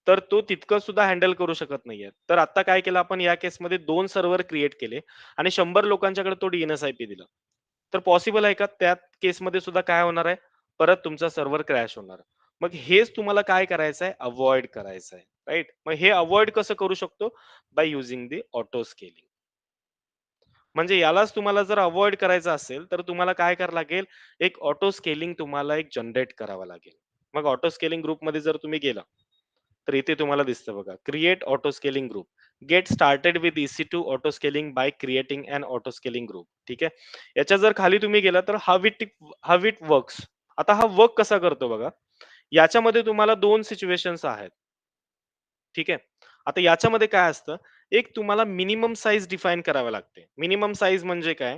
तर तो तितकं सुद्धा हँडल करू शकत नाहीये. तर आता काय केलं आपण या केसमध्ये 2 सर्व्हर क्रिएट केले आणि 100 लोकांच्याकडे तो DNS-IP दिला. तर पॉसिबल आहे का त्या केसमध्ये सुद्धा काय होणार आहे? परत तुमचा सर्व्हर क्रॅश होणार. मग हेच तुम्हाला काय करायचं आहे? अव्हॉइड करायचं आहे. राइट? मग हे अव्हॉइड कसं करू शकतो? By using the auto scaling. म्हणजे यालाच तुम्हाला जर अव्हॉइड करायचं असेल, तर तुम्हाला काय करावं लागेल? एक ऑटो स्केलिंग तुम्हाला एक जनरेट करावा लागेल. मग ऑटो स्केलिंग ग्रुपमध्ये जर तुम्ही गेला, तर इथे तुम्हाला दिसतं बघा, create auto scaling group. Get started with EC2 auto scaling by creating an auto scaling group. ठीक आहे. याच्या जर खाली तुम्ही गेला तर हाऊ इट वर्क्स. आता हा वर्क कसा करतो बघा. याच्यामध्ये तुम्हाला 2 सिच्युएशन्स आहेत. ठीक आहे. आता याच्यामध्ये काय असतं, एक तुम्हाला मिनिमम साइज डिफाईन करावी लागते. मिनिमम साइज म्हणजे काय,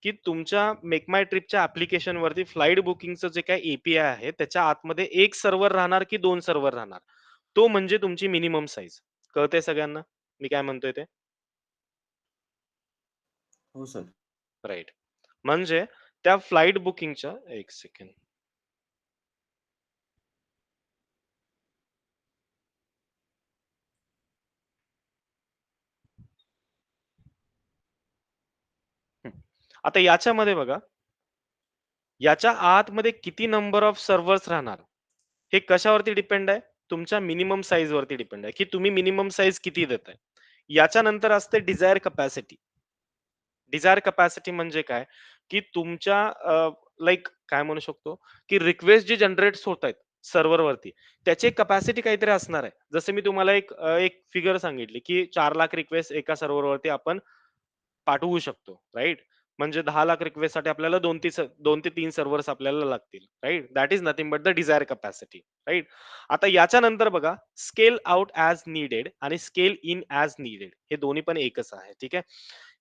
की तुमच्या मेक माय ट्रिपच्या ॲप्लिकेशन वरती फ्लाइट बुकिंगचं जे काही API आहे, त्याच्या आतमध्ये 1 सर्व्हर राहणार की 2 सर्व्हर राहणार. तो म्हणजे तुमची मिनिमम साइज. कळतंय सगळ्यांना? मी काय म्हणतोय ते? हो सर. राइट. म्हणजे त्या फ्लाइट बुकिंगच्या 1 सेकंड. हं. आता याच्यामध्ये बघा, याच्या आतमध्ये किती नंबर ऑफ सर्व्हर्स राहणार? हे कशावरती डिपेंड आहे? तुमच्या मिनिमम साइज वरती डिपेंड आहे, की तुम्ही मिनिमम साइज किती देताय. याच्यानंतर असते डिझायर कॅपॅसिटी. डिझायर कॅपॅसिटी म्हणजे काय, की तुमच्या लाइक काय म्हणू शकतो, की रिक्वेस्ट जे जनरेट्स होतायत सर्व्हरवरती, त्याची कॅपॅसिटी काहीतरी असणार आहे. जसं मी तुम्हाला एक फिगर सांगितली, की 4,00,000 रिक्वेस्ट एका सर्व्हरवरती आपण पाठवू शकतो, राइट? म्हणजे 10,00,000 रिक्वेस्टसाठी आपल्याला 2 ते 3 सर्व्हर्स आपल्याला लागतील, right? That is nothing but the desire capacity, right? आता याच्यानंतर बघा, स्केल आउट ॲज नीडेड आणि स्केल इन ॲज नीडेड हे दोन्ही पण एकच आहे, ठीक आहे?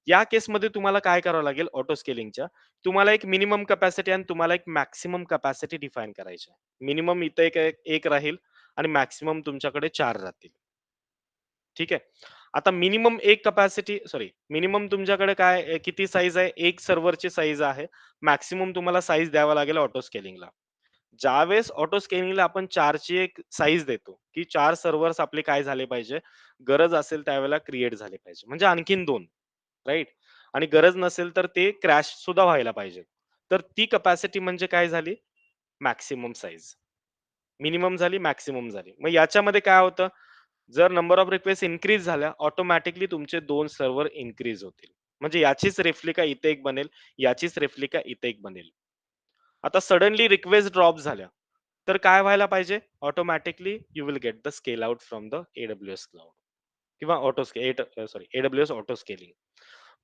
या केसमध्ये तुम्हाला काय करावं लागेल ऑटो स्केलिंगच्या, तुम्हाला एक मिनिमम कॅपॅसिटी आणि तुम्हाला एक मॅक्सिमम कॅपॅसिटी डिफाईन करायची आहे. मिनिमम इथं एक राहील आणि मॅक्सिमम तुमच्याकडे 4 राहतील. ठीक आहे. आता मिनिमम एक कॅपॅसिटी सॉरी मिनिमम तुमच्याकडे किती साईज आहे? एक सर्व्हरची साईज आहे. मॅक्सिमम तुम्हाला साईज द्यावा लागेल ऑटो स्केलिंगला. ज्यावेळेस ऑटो स्केलिंगला आपण 4 ची एक साईज देतो, की 4 सर्व्हर्स आपले काय झाले पाहिजे, गरज असेल त्यावेळेला क्रिएट झाले पाहिजे. म्हणजे आणखीन 2 राइट? आणि गरज नसेल तर ते क्रॅश सुद्धा व्हायला पाहिजे. तर ती कॅपॅसिटी म्हणजे काय झाली? Maximum size. मिनिमम झाली, मॅक्सिमम झाली. मग याच्यामध्ये काय होतं? जर नंबर ऑफ रिक्वेस्ट इन्क्रीज झाल्या, ऑटोमॅटिकली तुमचे 2 सर्व्हर इन्क्रीज होतील. म्हणजे याचीच रेप्लिका इथे एक बनेल, याचीच रेप्लिका इथे एक बनेल. आता सडनली रिक्वेस्ट ड्रॉप झाल्या, तर काय व्हायला पाहिजे? Automatically you will get the scale out from the AWS cloud किंवा AWS ऑटो स्केलिंग.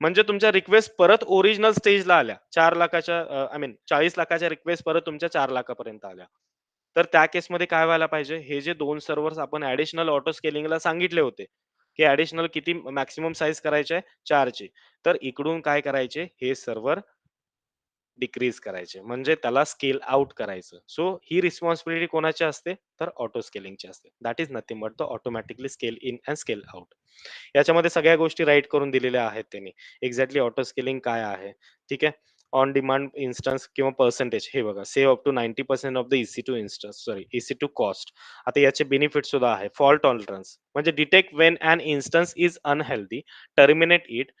म्हणजे तुमच्या रिक्वेस्ट परत ओरिजिनल स्टेजला आल्या. 4,00,000च्या आय मीन 40,00,000च्या रिक्वेस्ट परत तुमच्या 4,00,000 आल्या. तर त्या केसमध्ये काय व्हायला पाहिजे? हे जे 2 सर्व्हर्स आपण ॲडिशनल ऑटो स्केलिंगला सांगितले होते, की ॲडिशनल किती मॅक्सिमम साइज करायची आहे? 4 ची. तर इकडून काय करायचे? हे सर्व्हर डिक्रीज करायचे, म्हणजे त्याला स्केल आउट करायचं. सो ही रिस्पॉन्सिबिलिटी कोणाची असते, तर ऑटो स्केलिंगची असते. That is nothing but the automatically scale in and scale out. याच्यामध्ये सगळ्या गोष्टी राईट करून दिलेल्या आहेत त्यांनी. एक्झॅक्टली ऑटो स्केलिंग काय आहे, ठीक आहे. ऑन डिमांड इन्स्टन्स किंवा पर्सेंटेज हे बघा, save up to 90% of the EC2 instance, sorry EC2 cost. आता याचे बेनिफिट सुद्धा आहे. फॉल्ट टॉलरन्स म्हणजे detect when an instance is unhealthy, terminate it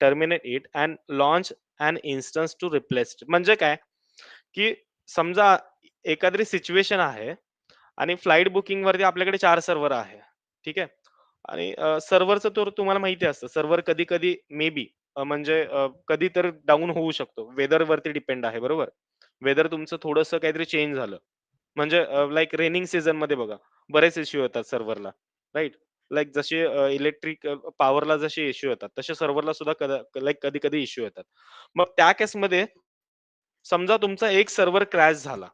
terminate it and launch an instance to replace it. म्हणजे काय, की समजा एखादी सिच्युएशन आहे आणि फ्लाइट बुकिंग वरती आपल्याकडे 4 सर्व्हर आहे, ठीक आहे. आणि सर्व्हरचं तर तुम्हाला माहिती असतं, सर्व्हर कधी कधी मे बी म्हणजे कधी तर डाऊन होऊ शकतो. वेदर वरती डिपेंड आहे, बरोबर. वेदर तुमचं थोडंसं काहीतरी चेंज झालं म्हणजे लाईक रेनिंग सीझन मध्ये बघा, बरेच इश्यू येतात सर्व्हरला, राईट. लाईक जसे इलेक्ट्रिक पॉवरला जसे इश्यू येतात, तसे सर्व्हरला सुद्धा लाईक कधी कधी इश्यू येतात. मग त्या केसमध्ये समजा तुमचा एक सर्व्हर क्रॅश झाला.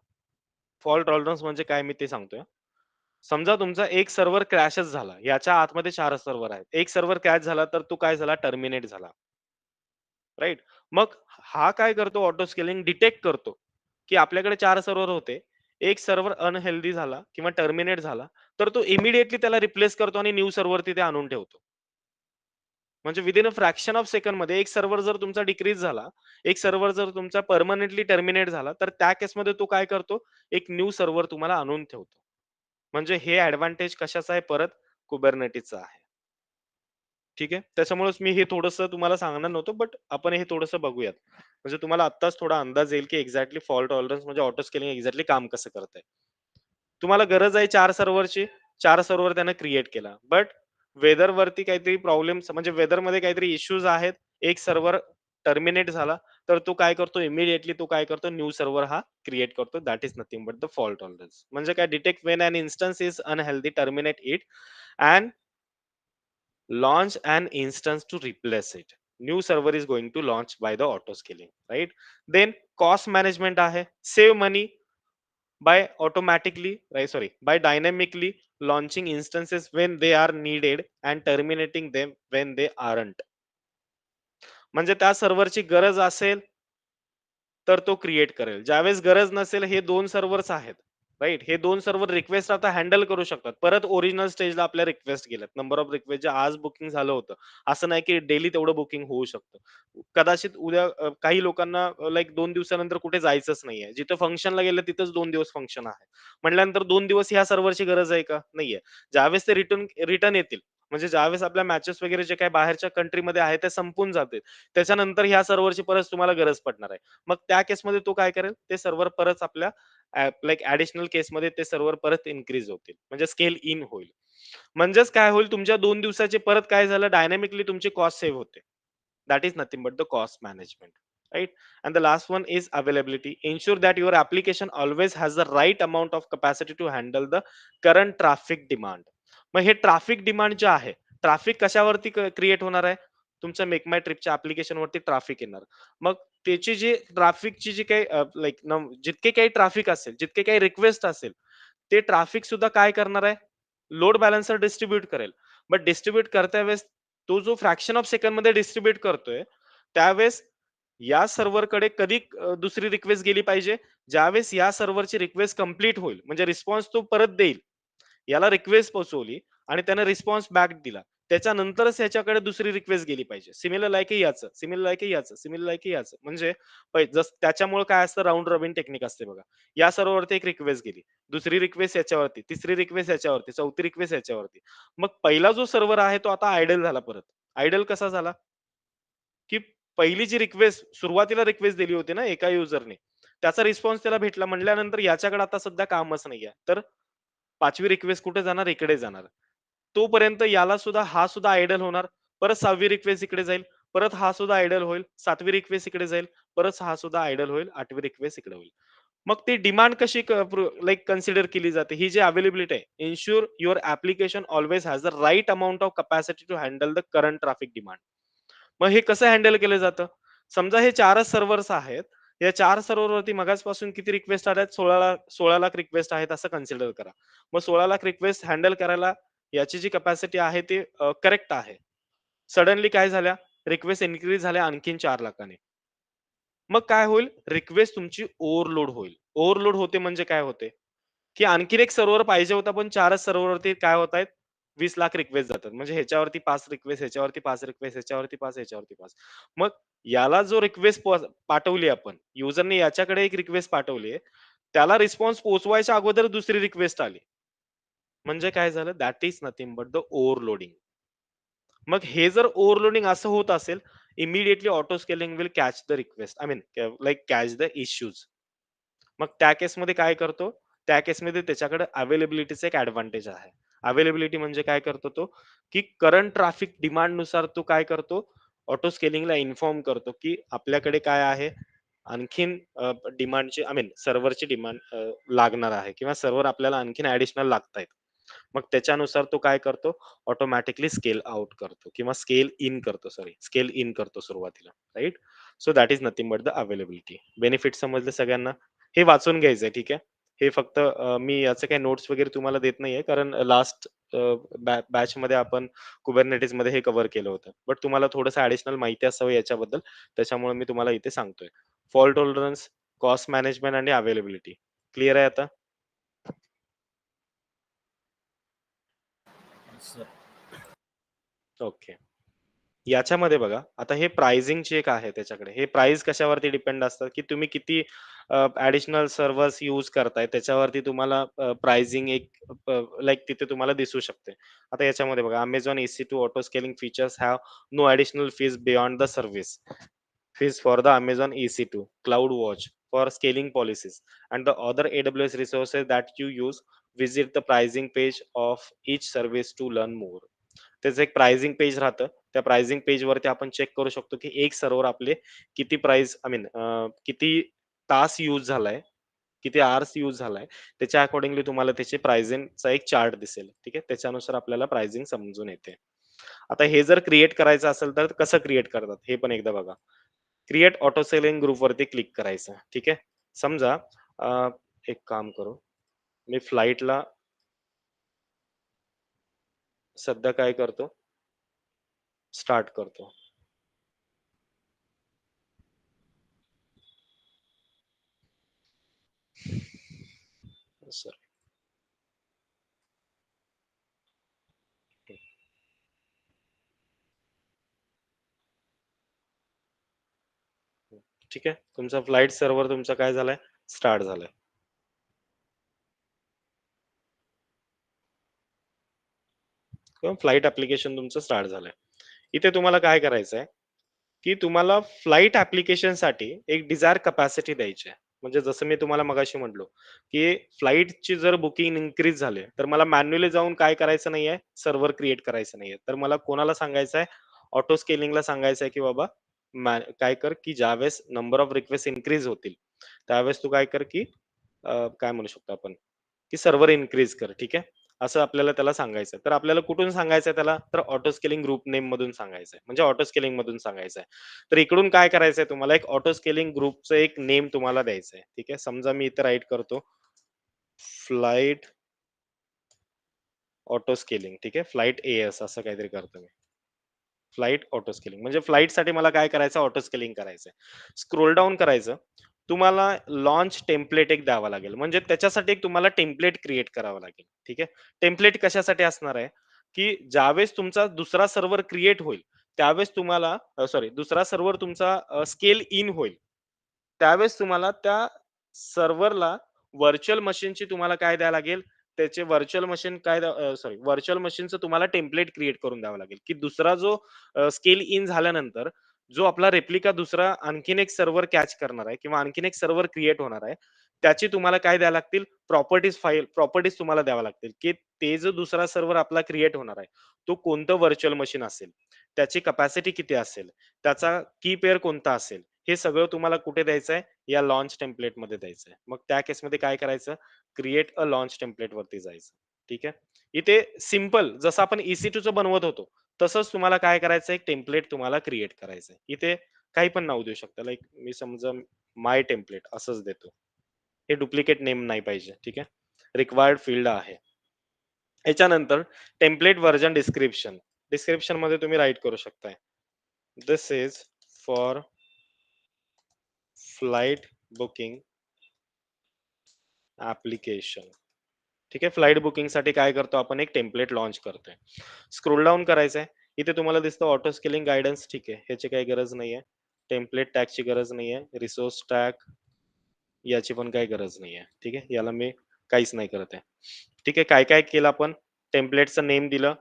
फॉल्ट टॉलरन्स म्हणजे काय मी ते सांगतोय. समजा तुमचा एक सर्व्हर क्रॅशच झाला. याच्या आतमध्ये 4 सर्व्हर आहेत. एक सर्व्हर क्रॅश झाला तर तो काय झाला, टर्मिनेट झाला. राइट. मग हा काय करतो, ऑटो स्केलिंग डिटेक्ट करतो, की आपल्याकडे 4 सर्व्हर होते. एक सर्व्हर अनहेल्दी झाला किंवा टर्मिनेट झाला, तर तो इमिडिएटली त्याला रिप्लेस करतो आणि न्यू सर्व्हर तिथे आणून ठेवतो. म्हणजे within a fraction of second मध्ये एक सर्व्हर जर तुमचा डिक्रीज झाला, एक सर्व्हर जर तुमचा परमनंटली टर्मिनेट झाला, तर त्या केसमध्ये तो काय करतो, एक न्यू सर्व्हर तुम्हाला आणून ठेवतो. म्हणजे हे ऍडव्हान्टेज कशाचा आहे, परत कुबरनेटिसचा आहे. ठीक आहे. त्याच्यामुळेच मी हे थोडंसं तुम्हाला सांगणार नव्हतो, बट आपण हे थोडंसं बघूयात. म्हणजे तुम्हाला आत्ताच थोडा अंदाज येईल, की एक्झॅक्टली फॉल्ट टॉलरन्स म्हणजे ऑटो स्केलिंग एक्झॅक्टली काम कसं करतंय. तुम्हाला गरज आहे 4 सर्व्हरची, 4 सर्व्हर त्यानं क्रिएट केला. बट वेदरवरती काहीतरी प्रॉब्लेम्स म्हणजे वेदरमध्ये काहीतरी इश्यूज आहेत. एक सर्व्हर टर्मिनेट झाला, तर तो काय करतो, इमिडिएटली तो काय करतो, न्यू सर्व्हर हा क्रिएट करतो. That is nothing but the fault tolerance. म्हणजे काय, detect when an instance is unhealthy, terminate it and launch an instance to replace it. New server is going to launch by the auto scaling, right? Then cost management आहे, save money by automatically, right, sorry, by dynamically launching instances when they are needed and terminating them when they aren't. म्हणजे त्या सर्व्हरची गरज असेल तर तो create करेल. ज्यावेळेस गरज नसेल, हे 2 सर्व्हर्स आहेत. राइट. हे 2 सर्व्हर रिक्वेस्ट आता हँडल करू शकतात. परत ओरिजिनल स्टेजला आपल्या रिक्वेस्ट गेल्यात. नंबर ऑफ रिक्वेस्ट जे आज बुकिंग झालं होतं. असं नाही की डेली तेवढं बुकिंग होऊ शकतं. कदाचित उद्या काही लोकांना लाइक 2 दिवसानंतर कुठे जायचंच नाहीये. जिथं फंक्शनला गेलं तिथंच 2 दिवस फंक्शन आहे. म्हटल्यानंतर 2 दिवस ह्या सर्व्हरची गरज आहे का? नाहीये. ज्यावेळेस ते रिटर्न रिटर्न येतील, म्हणजे ज्यावेळेस आपल्या मॅचेस वगैरे जे काही बाहेरच्या कंट्रीमध्ये आहे ते संपून जातील. त्याच्यानंतर ह्या सर्व्हरची परत तुम्हाला गरज पडणार आहे. मग त्या केसमध्ये तो काय करेल, ते सर्व्हर परत आपल्या लाइक ऍडिशनल केसमध्ये ते सर्व्हर परत इन्क्रीज होतील, म्हणजे स्केल इन होईल. म्हणजेच काय होईल, तुमच्या 2 दिवसाचे परत काय झालं, डायनॅमिकली तुमची कॉस्ट सेव्ह होते. That is nothing but the cost management, right. And the last one is availability. Ensure that your application always has the right amount of capacity to handle the current traffic demand. मग हे traffic demand जे आहे, traffic कशावरती create होणार आहे, तुमच्या make माय ट्रिपच्या application वरती traffic येणार. मग त्याची जी ट्रॅफिकची जी काही लाईक जितके काही ट्रॅफिक असेल, जितके काही रिक्वेस्ट असेल, ते ट्रॅफिक सुद्धा काय करणार आहे, लोड बॅलन्सर डिस्ट्रीब्यूट करेल. बट डिस्ट्रीब्यूट करता वेळेस तो जो फ्रॅक्शन ऑफ सेकंड मध्ये डिस्ट्रीब्यूट करतोय, त्यावेळेस या सर्व्हरकडे कधी दुसरी रिक्वेस्ट गेली पाहिजे, ज्यावेळेस या सर्व्हरची रिक्वेस्ट कंप्लीट होईल, म्हणजे रिस्पॉन्स तो परत देईल. याला रिक्वेस्ट पोहोचवली आणि त्याने रिस्पॉन्स बॅक दिला, त्याच्यानंतरच याच्याकडे दुसरी रिक्वेस्ट गेली पाहिजे. सिमिलर लाईक याचं, सिमिलर लाईक याचं, सिमिलर लाईक याचं. म्हणजे त्याच्यामुळे काय असतं, राऊंड रॉबिन टेक्निक असते बघा. या सर्व्हरवरती एक रिक्वेस्ट गेली, दुसरी रिक्वेस्ट याच्यावरती, तिसरी रिक्वेस्ट याच्यावरती, चौथी रिक्वेस्ट याच्यावरती. मग पहिला जो सर्व्हर आहे तो आता आयडल झाला. परत आयडल कसा झाला, की पहिली जी रिक्वेस्ट सुरुवातीला रिक्वेस्ट दिली होती ना एका युजरने, त्याचा रिस्पॉन्स त्याला भेटला म्हटल्यानंतर याच्याकडे आता सध्या कामच नाहीये. तर 5वी रिक्वेस्ट कुठे जाणार, इकडे जाणार. तोपर्यंत याला सुद्धा, हा सुद्धा आयडल होणार. परत 6वी रिक्वेस्ट इकडे जाईल. परत हा सुद्धा आयडल होईल. 7वी रिक्वेस्ट इकडे जाईल. परत हा सुद्धा आयडल होईल. 8वी रिक्वेस्ट इकडे होईल. मग ती डिमांड कशी लाइक कन्सिडर केली जाते, ही जी अवेलेबिलिटी आहे. Ensure your application always has the right amount of capacity to handle the current traffic demand. मग हे कसं हँडल केलं जातं? समजा हे 4च सर्व्हर्स आहेत. या 4 सर्व्हरवरती मगाचपासून किती रिक्वेस्ट आल्यात? 16 लाख रिक्वेस्ट आहेत असं कन्सिडर करा. मग 16 लाख रिक्वेस्ट हँडल करायला याची जी कॅपॅसिटी आहे ती करेक्ट आहे. सडनली काय झाल्या? रिक्वेस्ट इन्क्रीज झाल्या आणखीन 4 लाखाने. मग काय होईल, रिक्वेस्ट तुमची ओव्हरलोड होईल. ओव्हरलोड होते म्हणजे काय होते, की आणखीन एक सर्व्हर पाहिजे होता, पण 4च सर्व्हरवरती काय होतायत 20,00,000 रिक्वेस्ट जातात. म्हणजे ह्याच्यावरती 5 रिक्वेस्ट, ह्याच्यावरती 5 रिक्वेस्ट, ह्याच्यावरती 5, ह्याच्यावरती 5. मग याला जो रिक्वेस्ट पाठवली आपण, युजरने याच्याकडे एक रिक्वेस्ट पाठवली आहे, त्याला रिस्पॉन्स पोहोचवायच्या अगोदर दुसरी रिक्वेस्ट आली. म्हणजे काय झालं, that is nothing but the overloading. मग हे जर ओव्हरलोडिंग असं होत असेल, immediately auto scaling will catch the request. I mean like catch the issues. मग त्या केसमध्ये काय करतो, त्या केसमध्ये त्याच्याकडे अवेलेबिलिटीचा एक ॲडव्हांटेज आहे. अवेलेबिलिटी म्हणजे काय करतो तो, की करंट ट्रॅफिक डिमांडनुसार तो काय करतो, ऑटो स्केलिंगला इन्फॉर्म करतो, की आपल्याकडे काय आहे, आणखीन डिमांडची आय मीन सर्व्हरची डिमांड लागणार आहे किंवा सर्व्हर आपल्याला आणखीन ॲडिशनल लागतायत. मग त्याच्यानुसार तो काय करतो, ऑटोमॅटिकली स्केल आउट करतो किंवा स्केल इन करतो सुरुवातीला, right? So that is nothing but the availability. Benefit समजले सगळ्यांना? हे वाचून घ्यायचंय, ठीक आहे? हे फक्त मी याचे काही नोट्स वगैरे तुम्हाला देत नाहीये, कारण लास्ट बॅचमध्ये आपण कुबरनेटिसमध्ये हे कव्हर केलं होतं. बट तुम्हाला थोडंसं ॲडिशनल माहिती असावं याच्याबद्दल, त्याच्यामुळे मी तुम्हाला इथे सांगतोय. फॉल्ट टॉलरन्स, कॉस्ट मॅनेजमेंट आणि अवेलेबिलिटी. क्लिअर आहे आता? Sir okay. याच्यामध्ये बघा, आता हे प्राइसिंगची एक आहे त्याच्याकडे. हे प्राइस कशावरती डिपेंड असतात, की तुम्ही किती ॲडिशनल सर्व्हर्स यूज करताय त्याच्यावरती तुम्हाला प्राइसिंग एक लाइक तिथे तुम्हाला दिसू शकते. आता याच्यामध्ये बघा, Amazon EC2 auto scaling features have no additional fees beyond the service. Fees for the Amazon EC2, CloudWatch for scaling policies, and the other AWS resources that you use. Visit the pricing page of each service to learn more. त्याचं एक pricing page राहतं. त्या pricing पेजवरती आपण check करू शकतो, की एक सर्व्हर आपले किती प्राइस आय मीन किती तास यूज झालाय, किती आवर्स यूज झालाय, त्याच्या अकॉर्डिंगली तुम्हाला त्याची प्राइसिंगचा एक चार्ट दिसेल. ठीक आहे. त्याच्यानुसार आपल्याला प्राइसिंग समजून येते. आता हे जर क्रिएट करायचं असेल तर कसं क्रिएट करतात हे पण एकदा बघा. क्रिएट ऑटो सेलिंग ग्रुपवरती क्लिक करायचं. ठीक आहे. समजा अ, एक काम करू. मी फ्लाइटला सध्या काय करतो, स्टार्ट करतो. सर ठीक आहे. तुमचा फ्लाइट सर्व्हर तुमचा काय झालाय, स्टार्ट झालाय. किंवा फ्लाइट ॲप्लिकेशन तुमचं स्टार्ट झालंय. इथे तुम्हाला काय करायचंय, की तुम्हाला फ्लाइट ॲप्लिकेशनसाठी एक डिझायर कॅपॅसिटी द्यायची आहे. म्हणजे जसं मी तुम्हाला मगाशी म्हटलो, की फ्लाइटची जर बुकिंग इन्क्रीज झाली, तर मला मॅन्युअली जाऊन काय करायचं नाहीये, सर्व्हर क्रिएट करायचं नाहीये. तर मला कोणाला सांगायचं आहे, ऑटो स्केलिंगला सांगायचं आहे, की बाबा काय कर, की ज्यावेळेस नंबर ऑफ रिक्वेस्ट इन्क्रीज होतील, त्यावेळेस तू काय कर, की काय म्हणू शकतो आपण, की सर्व्हर इन्क्रीज कर. ठीक आहे. असं आपल्याला त्याला सांगायचं. तर आपल्याला कुठून सांगायचंय त्याला? तर ऑटो स्केलिंग ग्रुप नेम मधून सांगायचंय. म्हणजे ऑटो स्केलिंग मधून सांगायचंय. तर इकडून काय करायचंय तुम्हाला, एक ऑटो स्केलिंग ग्रुपचं एक नेम तुम्हाला द्यायचंय. ठीक आहे. समजा मी इथे राईट करतो, फ्लाइट ऑटो स्केलिंग. ठीक आहे. फ्लाइट एएस असं काहीतरी करतो मी. फ्लाइट ऑटो स्केलिंग म्हणजे फ्लाइटसाठी मला काय करायचं, ऑटो स्केलिंग करायचंय. स्क्रोल डाउन करायचं. तुम्हाला लॉन्च टेम्प्लेट एक द्यावा लागेल. म्हणजे त्याच्यासाठी एक तुम्हाला टेम्प्लेट क्रिएट करावं लागेल. ठीक आहे. टेम्प्लेट कशासाठी असणार आहे, की ज्यावेळेस तुमचा दुसरा सर्व्हर क्रिएट होईल, त्यावेळेस तुम्हाला सॉरी दुसरा सर्व्हर तुमचा स्केल इन होईल. त्यावेळेस तुम्हाला त्या सर्व्हरला व्हर्चुअल मशीनची तुम्हाला काय द्यावं लागेल, त्याचे व्हर्चुअल मशीन काय सॉरी व्हर्चुअल मशीनचं तुम्हाला टेम्प्लेट क्रिएट करून द्यावं लागेल, की दुसरा जो स्केल इन झाल्यानंतर जो आपला रेप्लिका दुसरा आणखीन एक सर्व्हर कॅच करणार आहे किंवा आणखीन एक सर्व्हर क्रिएट होणार आहे, त्याची तुम्हाला काय द्यावं लागतील, प्रॉपर्टीज तुम्हाला द्याव्या लागतील, की ते जो दुसरा सर्व्हर आपला क्रिएट होणार आहे, तो कोणतं व्हर्चुअल मशीन असेल, त्याची कपॅसिटी किती असेल, त्याचा की पेअर कोणता असेल, हे सगळं तुम्हाला कुठे द्यायचं आहे, या लॉन्च टेम्प्लेटमध्ये द्यायचं आहे. मग त्या केसमध्ये काय करायचं, क्रिएट अ लॉन्च टेम्प्लेटवरती जायचं. ठीक आहे. इथे सिंपल जसं आपण EC2 चं बनवत होतो, तसंच तुम्हाला काय करायचं, एक टेम्प्लेट तुम्हाला क्रिएट करायचं आहे. इथे काही पण नाव देऊ शकता. लाइक मी समजा माय टेम्प्लेट असंच देतो. हे डुप्लिकेट नेम नाही पाहिजे. ठीक आहे. रिक्वायर्ड फील्ड आहे. याच्यानंतर टेम्प्लेट व्हर्जन डिस्क्रिप्शन. डिस्क्रिप्शनमध्ये तुम्ही राइट करू शकताय. This is for flight booking application. ठीक आहे, फ्लाइट बुकिंग साठी काय करतो आपण, एक टेम्पलेट लॉन्च करतोय. स्क्रोल डाऊन करायचंय, इथे तुम्हाला दिसतं ऑटो स्केलिंग गायडन्स. ठीक आहे, ह्याची काही गरज नाहीये. टेम्पलेट टॅगची गरज नाहीये. रिसोर्स टॅग याची पण काही गरज नाहीये. ठीक आहे, याला मी काहीच नाही करत आहे. ठीक आहे, काय काय केलं आपण, टेम्पलेटचं नेम दिलं,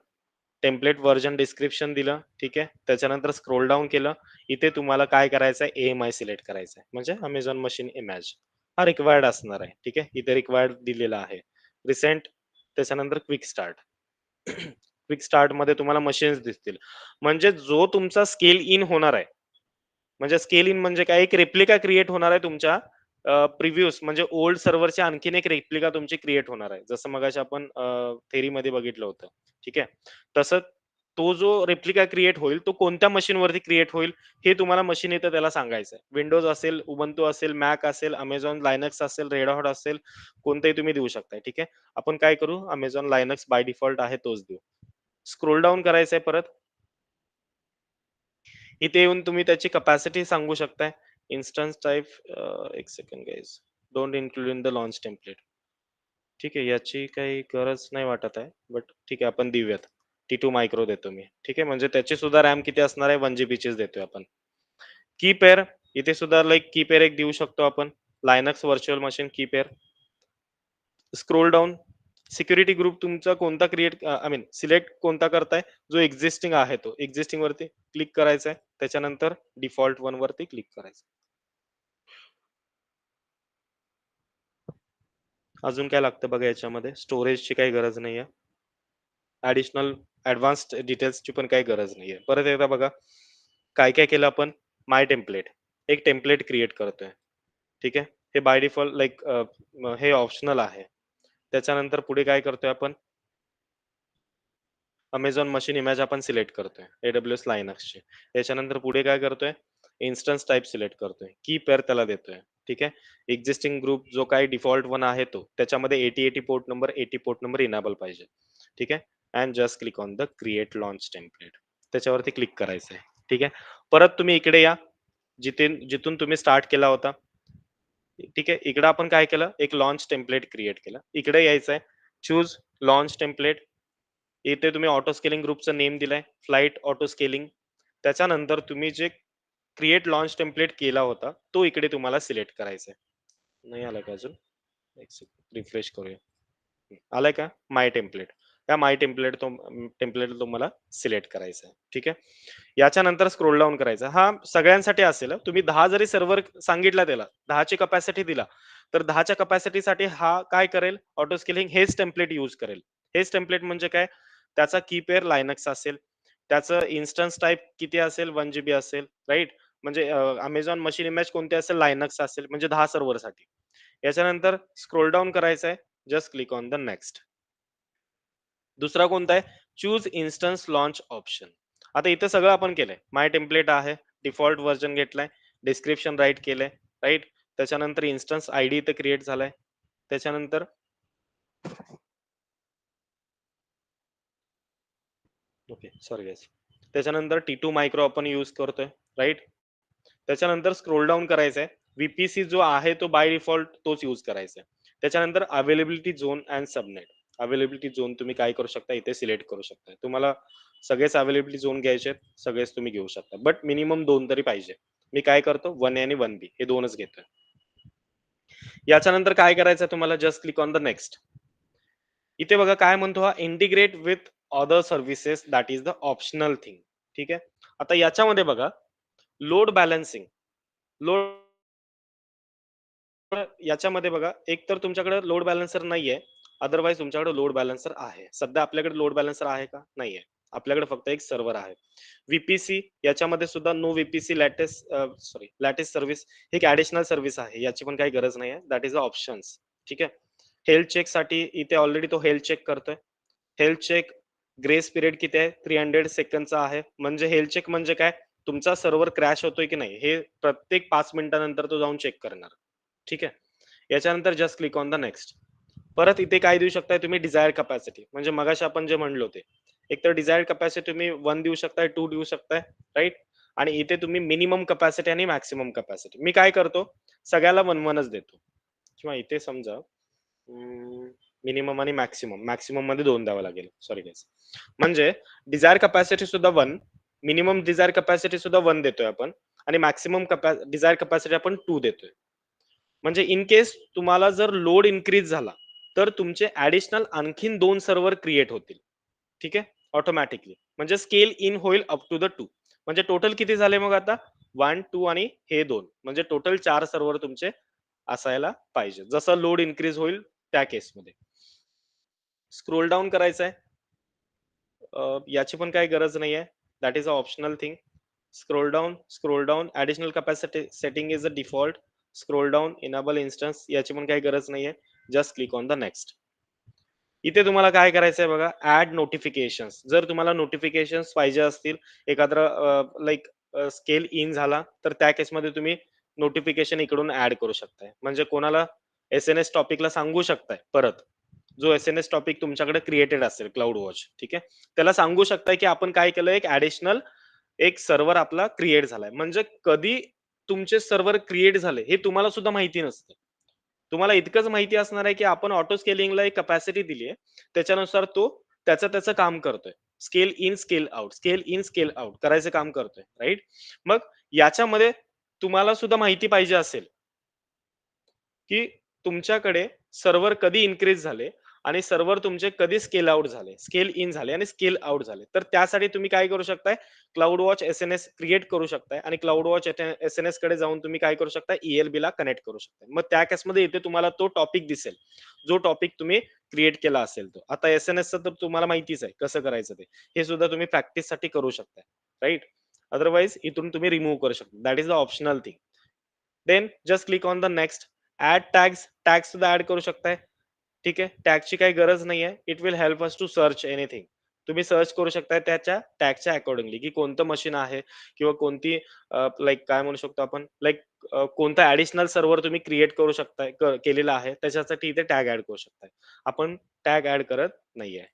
टेम्पलेट व्हर्जन डिस्क्रिप्शन दिलं. ठीक आहे, त्याच्यानंतर स्क्रोल डाऊन केलं. इथे तुम्हाला काय करायचं आहे, AMI सिलेक्ट करायचं आहे, म्हणजे अमेझॉन मशीन इमेज हा रिक्वायर्ड असणार आहे. ठीक आहे, इथे रिक्वायर्ड दिलेला आहे. रिसेंट, त्याच्यानंतर क्विक स्टार्ट. क्विक स्टार्ट मध्ये तुम्हाला मशीन्स दिसतील, म्हणजे जो तुमचा स्केल इन होणार आहे, म्हणजे स्केल इन म्हणजे काय, एक रेप्लिका क्रिएट होणार आहे तुमच्या प्रिव्ह्यूस, म्हणजे ओल्ड सर्व्हरची आणखीन एक रेप्लिका तुमची क्रिएट होणार आहे, जसं मगाशी आपण थेरी मध्ये बघितलं होतं. ठीक आहे, तसं तो जो रेप्लिका क्रिएट होईल तो कोणत्या मशीन वरती क्रिएट होईल हे तुम्हाला मशीन येतं त्याला सांगायचं आहे. विंडोज असेल, उबंतू असेल, मॅक असेल, अमेझॉन लायनक्स असेल, रेड हॉट असेल, कोणतेही तुम्ही देऊ शकताय. ठीक आहे, आपण काय करू, अमेझॉन लायनक्स बाय डिफॉल्ट आहे तोच देऊ. स्क्रोल डाऊन करायचंय परत. इथे येऊन तुम्ही त्याची कपॅसिटी सांगू शकताय. इन्स्टन्स टाईप, एक second guys, don't include in the launch template. ठीक आहे, याची काही गरज नाही वाटत आहे, बट ठीक आहे आपण देऊयात. T2 मायक्रो देतो मी. ठीक आहे, म्हणजे त्याची सुद्धा रॅम किती असणार आहे, 1 GB चीच देतोय आपण. की पेअर, इथे सुद्धा लाईक की पेअर एक देऊ शकतो आपण. लायनक्स व्हर्च्युअल मशीन की pair. Scroll down, security group तुमचा कोणता क्रिएट, आय मीन सिलेक्ट कोणता करताय, जो एक्झिस्टिंग आहे तो एक्झिस्टिंग वरती क्लिक करायचा आहे. त्याच्यानंतर डिफॉल्ट वन वरती क्लिक करायचं. अजून काय लागतं बघा याच्यामध्ये, स्टोरेजची काही गरज नाहीये. ऍडिशनल ऍडव्हान्स्ड डिटेल्सची पण काही गरज नाहीये. परत एकदा बघा काय काय केलं आपण, माय टेम्पलेट, एक टेम्पलेट क्रिएट करतोय. ठीक आहे, हे बाय डिफॉल्ट लाईक हे ऑप्शनल आहे. त्याच्यानंतर पुढे काय करतोय आपण, अमेझॉन मशीन इमेज आपण सिलेक्ट करतोय, AWS लायनक्सची. त्याच्यानंतर पुढे काय करतोय, इन्स्टन्स टाईप सिलेक्ट करतोय, की पेअर त्याला देतोय. ठीक आहे, एक्झिस्टिंग ग्रुप जो काही डिफॉल्ट वन आहे तो, त्याच्यामध्ये 8080 port number, 80 port number enable पाहिजे. ठीक आहे, and just click on the create launch template, त्याच्यावरती क्लिक करायचं आहे. ठीक आहे, परत तुम्ही इकडे या, जिथून तुम्ही स्टार्ट केला होता. ठीक आहे, इकडे आपण काय केलं, एक लॉन्च टेम्पलेट क्रिएट केलं. इकडे यायचं आहे, चूज लॉन्च टेम्पलेट. इथे तुम्ही ऑटो स्केलिंग ग्रुपचं नेम दिलंय, फ्लाइट ऑटो स्केलिंग. त्याच्यानंतर तुम्ही जे क्रिएट लॉन्च टेम्पलेट केला होता तो इकडे तुम्हाला सिलेक्ट करायचा आहे. नाही आला का अजून, एक सेकंड रिफ्रेश करूया. आलाय का माय टेम्पलेट, त्या माय टेम्पलेट टेम्पलेट तुम्हाला सिलेक्ट करायचं आहे. ठीक आहे, याच्यानंतर स्क्रोल डाऊन करायचं. हा सगळ्यांसाठी असेल हं. तुम्ही 10 जरी सर्व्हर सांगितला त्याला, 10 ची कपॅसिटी दिला, तर 10च्या कपॅसिटीसाठी हा काय करेल, ऑटो स्केलिंग हेच टेम्पलेट यूज करेल. हेच टेम्पलेट म्हणजे काय, त्याचा की पेअर लायनक्स असेल, त्याचं इन्स्टन्स टाईप किती असेल, 1 GB असेल, राईट. म्हणजे अमेझॉन मशीन इमेज कोणती असेल, लायनक्स असेल, म्हणजे 10 सर्व्हरसाठी. याच्यानंतर स्क्रोल डाऊन करायचं आहे, just click on the next. दुसरा कोणता आहे, चूज इन्स्टन्स लॉन्च ऑप्शन. आता इथे सगळं आपण केलंय, माय टेम्पलेट आहे, डिफॉल्ट व्हर्जन घेतलाय, डिस्क्रिप्शन राईट केलंय, राईट. त्याच्यानंतर इन्स्टन्स आयडी इथे क्रिएट झालाय. त्याच्यानंतर ओके सॉरी गाईज, त्याच्यानंतर T2 मायक्रो आपण यूज करतोय, राईट. त्याच्यानंतर स्क्रोल डाऊन करायचंय, VPC जो आहे तो बाय डिफॉल्ट तोच यूज करायचा आहे. त्याच्यानंतर availability zone and subnet. Availability zone तुम्ही काय करू शकता, इथे सिलेक्ट करू शकता. तुम्हाला सगळेच अवेलेबिलिटी झोन घ्यायचे आहेत, सगळेच तुम्ही घेऊ शकता, बट मिनिमम 2 तरी पाहिजे. मी काय करतो, 1A आणि 1B हे दोनच घेतोय. याच्यानंतर काय करायचं तुम्हाला, just click on the next. इथे बघा काय म्हणतो हा, integrate with other services that is the optional thing. ठीक आहे, आता याच्यामध्ये बघा लोड बॅलन्सिंग, लोड याच्यामध्ये बघा, एक तर तुमच्याकडे लोड बॅलन्सर नाहीये, अदरवाइज तुमच्याकडे लोड बॅलन्सर आहे. सध्या आपल्याकडे लोड बॅलन्सर आहे का, नाहीये. आपल्याकडे फक्त एक सर्व्हर आहे. VPC याच्यामध्ये सुद्धा no VPC latest latest service एक ऍडिशनल सर्व्हिस आहे, याची पण काही गरज नाहीये, दॅट इज द ऑप्शन्स. ठीक आहे, हेल्थ चेक साठी इथे ऑलरेडी तो हेल्थ चेक करतोय. हेल्थ चेक ग्रेस पिरियड किती आहे, 300 सेकंडचा आहे. म्हणजे हेल्थ चेक म्हणजे काय, तुमचा सर्व्हर क्रॅश होतोय की नाही हे प्रत्येक 5 मिनिटानंतर तो जाऊन चेक करणार. ठीक आहे, याच्यानंतर just click on the next. परत इथे काय देऊ शकताय तुम्ही, डिझायर्ड कपॅसिटी, म्हणजे मगाशी आपण जे म्हणलो ते, एक तर डिझायर्ड कपॅसिटी तुम्ही 1 देऊ शकताय, 2 देऊ शकताय, राईट. आणि इथे तुम्ही मिनिमम कपॅसिटी आणि मॅक्सिमम कपॅसिटी. मी काय करतो, सगळ्याला 1-1च देतो. किंवा इथे समजा मिनिमम आणि मॅक्सिमम मध्ये 2 द्यावं लागेल. Sorry guys. म्हणजे डिझायर कॅपॅसिटी सुद्धा 1, मिनिमम डिझायर कॅपॅसिटी सुद्धा 1 देतोय आपण आणि मॅक्सिमम डिझायर कॅपॅसिटी आपण 2 देतोय. म्हणजे इन केस तुम्हाला जर लोड इन्क्रीज झाला तर तुमचे ऍडिशनल आणखीन 2 सर्व्हर क्रिएट होतील. ठीक आहे, ऑटोमॅटिकली. म्हणजे स्केल इन होईल अप टू द 2. म्हणजे टोटल किती झाले मग आता 1, 2 आणि हे 2, म्हणजे टोटल 4 सर्व्हर तुमचे असायला पाहिजे. जसं लोड इन्क्रीज होईल त्या केसमध्ये. स्क्रोल डाऊन करायचं आहे. याची पण काही गरज नाहीये. That is a optional thing. Scroll down, additional capacity setting is a default. Scroll down, enable instance, याची पण काही गरज नाहीये. Just click on the next. इथे तुम्हाला काय करायचंय बघा, ऍड नोटिफिकेशन्स. जर तुम्हाला नोटिफिकेशन्स पाहिजे असतील, एखादं लाईक स्केल इन झाला तर त्या केसमध्ये तुम्ही नोटिफिकेशन इकडून ऍड करू शकताय. म्हणजे कोणाला SNS टॉपिकला सांगू शकताय परत, जो SNS टॉपिक तुमच्याकडे क्रिएटेड असेल क्लाउड वॉच, ठीक आहे, त्याला सांगू शकताय की आपण काय केलं, एक ऍडिशनल एक सर्व्हर आपला क्रिएट झालाय. म्हणजे कधी तुमचे सर्व्हर क्रिएट झाले हे तुम्हाला सुद्धा माहिती नसतं. तुम्हाला इतकंच माहिती असणार आहे की आपण ऑटो स्केलिंगला एक कॅपॅसिटी दिली आहे, त्याच्यानुसार तो त्याचं काम करतोय. स्केल इन स्केल आउट करायचं काम करतोय, राईट. मग याच्यामध्ये तुम्हाला सुद्धा माहिती पाहिजे असेल की तुमच्याकडे सर्व्हर कधी इन्क्रीज झाले आणि सर्व्हर तुमचे कधी स्केल आउट झाले, स्केल इन झाले आणि स्केल आउट झाले. तर त्यासाठी तुम्ही काय करू शकताय, क्लाउड वॉच SNS क्रिएट करू शकताय आणि क्लाउड वॉच SNS कडे जाऊन तुम्ही काय करू शकता, ELB ला कनेक्ट करू शकता. मग त्या केसमध्ये इथे तुम्हाला तो टॉपिक दिसेल, जो टॉपिक तुम्ही क्रिएट केला असेल तो. आता SNS तर तुम्हाला माहितीच आहे कसं करायचं ते. हे सुद्धा तुम्ही प्रॅक्टिस साठी करू शकताय, राईट. अदरवाइज इथून तुम्ही रिमूव्ह करू शकता. That is the optional thing. Then just click on the next. Add tag सुद्धा ऍड करू शकताय. ठीक आहे, टॅगची काही गरज नाहीये. It will help us to search anything. तुम्ही सर्च करू शकताय त्याच्या टॅगच्या अकॉर्डिंगली, की कोणतं मशीन आहे किंवा कोणती लाईक काय म्हणू शकतो आपण, लाईक कोणता ऍडिशनल सर्व्हर तुम्ही क्रिएट करू शकताय, केलेला आहे त्याच्यासाठी इथे टॅग ऍड करू शकताय. आपण टॅग ऍड करत नाहीये.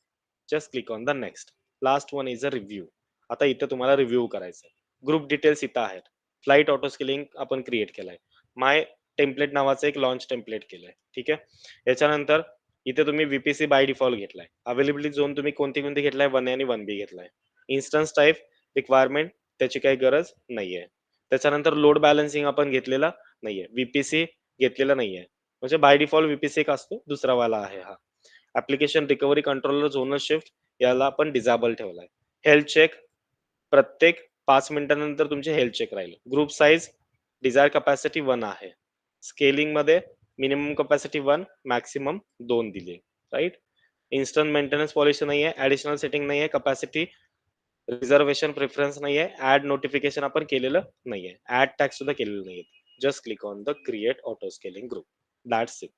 Just click on the next. Last one is a review. आता इथे तुम्हाला रिव्ह्यू करायचं आहे. ग्रुप डिटेल्स इथं आहेत. फ्लाईट ऑटो स्केलिंग आपण क्रिएट केलाय. माय टेम्पलेट नावाचं एक लॉन्च टेम्पलेट केलंय. ठीक आहे, याच्यानंतर इथे तुम्ही VPC बाय डिफॉल्ट घेतलाय. अवेलेबिलिटी झोन तुम्ही कोणती घेतलाय, 1A आणि 1B घेतलाय. इन्स्टन्स टाईप रिक्वायरमेंट त्याची काही गरज नाहीये. त्याच्यानंतर लोड बॅलन्सिंग आपण घेतलेला नाहीये. VPC घेतलेला नाहीये. म्हणजे बाय डिफॉल्ट VPC एक असतो, दुसरा वाला आहे हा. Application recovery controller zonal shift याला आपण डिसेबल ठेवलाय. हेल्थ चेक प्रत्येक 5 मिनिटांनंतर तुमचे हेल्थ चेक राहील. ग्रुप साईज डिझायर कॅपॅसिटी 1 आहे. स्केलिंग मध्ये मिनिमम कॅपॅसिटी 1, मॅक्सिमम 2 दिली, राईट. इन्स्टंट मेंटेनन्स पॉलिसी नाहीये, ऍडिशनल सेटिंग नाहीये, कॅपॅसिटी रिझर्वेशन प्रेफरन्स नाहीये, ऍड नोटिफिकेशन आपण केलेलं नाहीये, ऍड टॅग सुद्धा केलेलं नाहीये. Just click on the create auto scaling group. That's it.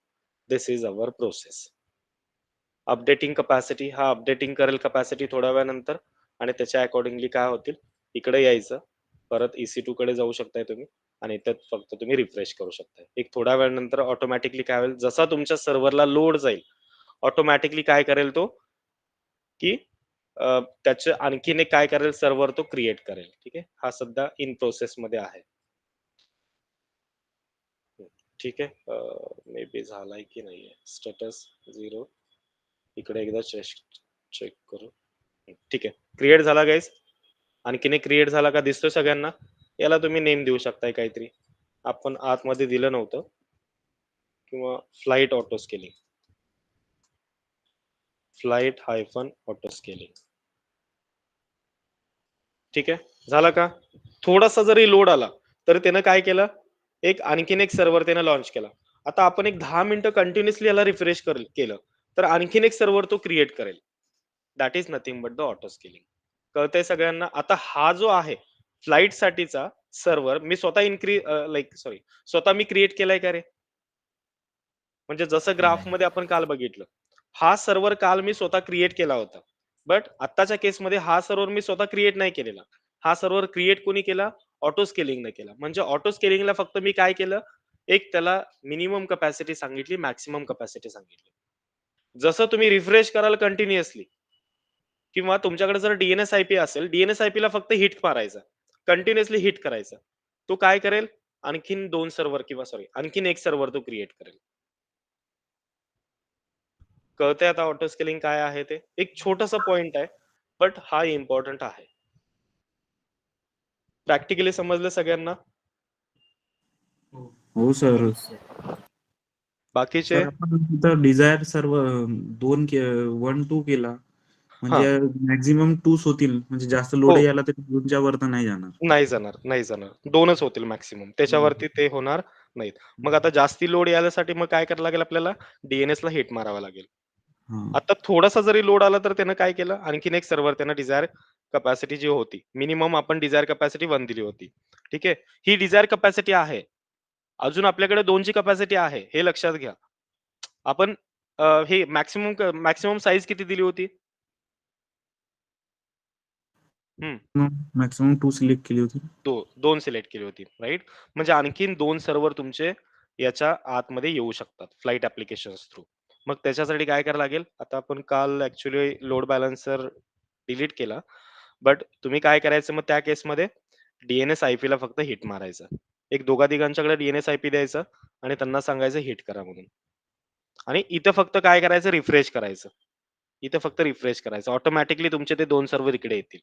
This is our process. Updating capacity, हा अपडेटिंग करेल कॅपॅसिटी थोड्या वेळानंतर आणि त्याच्या अकॉर्डिंगली काय होतील, इकडे यायचं, परत EC2 कडे जाऊ शकताय तुम्ही आणि इथं फक्त तुम्ही रिफ्रेश करू शकताय. एक थोड्या वेळानंतर ऑटोमॅटिकली काय होईल, जसा तुमच्या सर्व्हरला लोड जाईल ऑटोमॅटिकली काय करेल तो, की त्याचे आणखीन एक काय करेल, सर्व्हर तो क्रिएट करेल. ठीक आहे, हा सध्या इन प्रोसेस मध्ये आहे. ठीक आहे, मे बी झालाय की नाहीये. स्टेटस 0 इकडे एकदा चेक करू. ठीक आहे, क्रिएट झाला गाईज. आणखीन एक क्रिएट झाला का दिसतोय सगळ्यांना. याला तुम्ही नेम देऊ शकताय काहीतरी, आपण आतमध्ये दिलं नव्हतं, किंवा flight auto scaling, flight auto scaling. ठीक आहे, झाला का. थोडासा जरी लोड आला तर त्यानं काय केलं, एक आणखीन एक सर्व्हर त्यानं लॉन्च केला. आता आपण एक 10 मिनिटं कंटिन्युअसली याला रिफ्रेश केलं तर आणखीन एक सर्व्हर तो क्रिएट करेल. That is nothing but the auto scaling. कळतंय सगळ्यांना. आता हा जो आहे फ्लाईट साठीचा सर्व्हर मी स्वतः मी क्रिएट केलाय का रे. म्हणजे जसं ग्राफ मध्ये आपण काल बघितलं, हा सर्व्हर काल मी स्वतः क्रिएट केला होता. बट आत्ताच्या केसमध्ये हा सर्व्हर मी स्वतः क्रिएट नाही केलेला. हा सर्व्हर क्रिएट कोणी केला, ऑटो स्केलिंगने केला. म्हणजे ऑटो स्केलिंगला फक्त मी काय केलं, एक त्याला मिनिमम कॅपॅसिटी सांगितली, मॅक्सिमम कॅपॅसिटी सांगितली. जसं तुम्ही रिफ्रेश कराल कंटिन्युअसली, किंवा तुमच्याकडे जर DNS IP असेल, DNS IP ला फक्त हिट मारायचा, कंटिन्युअसली हिट करायचा. तो काय करेल, आणखीन 2 सर्व्हर किंवा आणखीन एक सर्व्हर तो क्रिएट करेल. कळतंय आता ऑटो स्केलिंग काय आहे ते? एक छोटासा पॉइंट आहे, बट हा इम्पॉर्टंट आहे. प्रॅक्टिकली समजलं सगळ्यांना? हो सर. बाकीचे? सर आपण तिथं डिझायर सर्व 1 2 केला म्हणजे मॅक्झिमम 2च होतील म्हणजे जास्त लोड हो. यायला तरी 2च्या वर तर नाही जाणार. नाही जाणार. 2च होतील मॅक्सिमम. त्याच्यावरती ते होणार नाहीत. मग आता जास्ती लोड यायसाठी मग काय करावं लागेल आपल्याला? DNSला हिट मारावं लागेल. हां. आता थोडासा जरी लोड आला तर त्यानं काय केलं? आणखीन एक सर्व्हर त्यानं डिझायर कॅपॅसिटी जी होती, मिनिमम आपण डिझायर कॅपॅसिटी 1 दिली होती. ठीक आहे. ही डिझायर कॅपॅसिटी आहे. अजून आपल्याकडे 2 ची कॅपॅसिटी आहे. हे लक्षात घ्या. आपण हे मॅक्सिमम साइज किती दिली होती? हं. मॅक्सिमम 2 सिलेक्ट केली होती. 2 सिलेक्ट केली होती, राइट? म्हणजे आणखीन 2 सर्व्हर तुमचे याच्या आतमध्ये येऊ शकतात फ्लाइट ॲप्लिकेशन्स थ्रू. मग त्याच्यासाठी काय करावं लागेल? आता आपण काल ॲक्चुअली लोड बॅलन्सर डिलीट केला. बट तुम्ही काय करायचं मग त्या केसमध्ये DNS आयपीला फक्त हिट मारायचं. एक दोघा-तिघांच्याकडे DNS आयपी द्यायचा आणि त्यांना सांगायचं हिट करा म्हणून. आणि इथं फक्त काय करायचं रिफ्रेश करायचं. इथं फक्त रिफ्रेश करायचं. ऑटोमॅटिकली तुमचे ते 2 सर्व्हर इकडे येतील.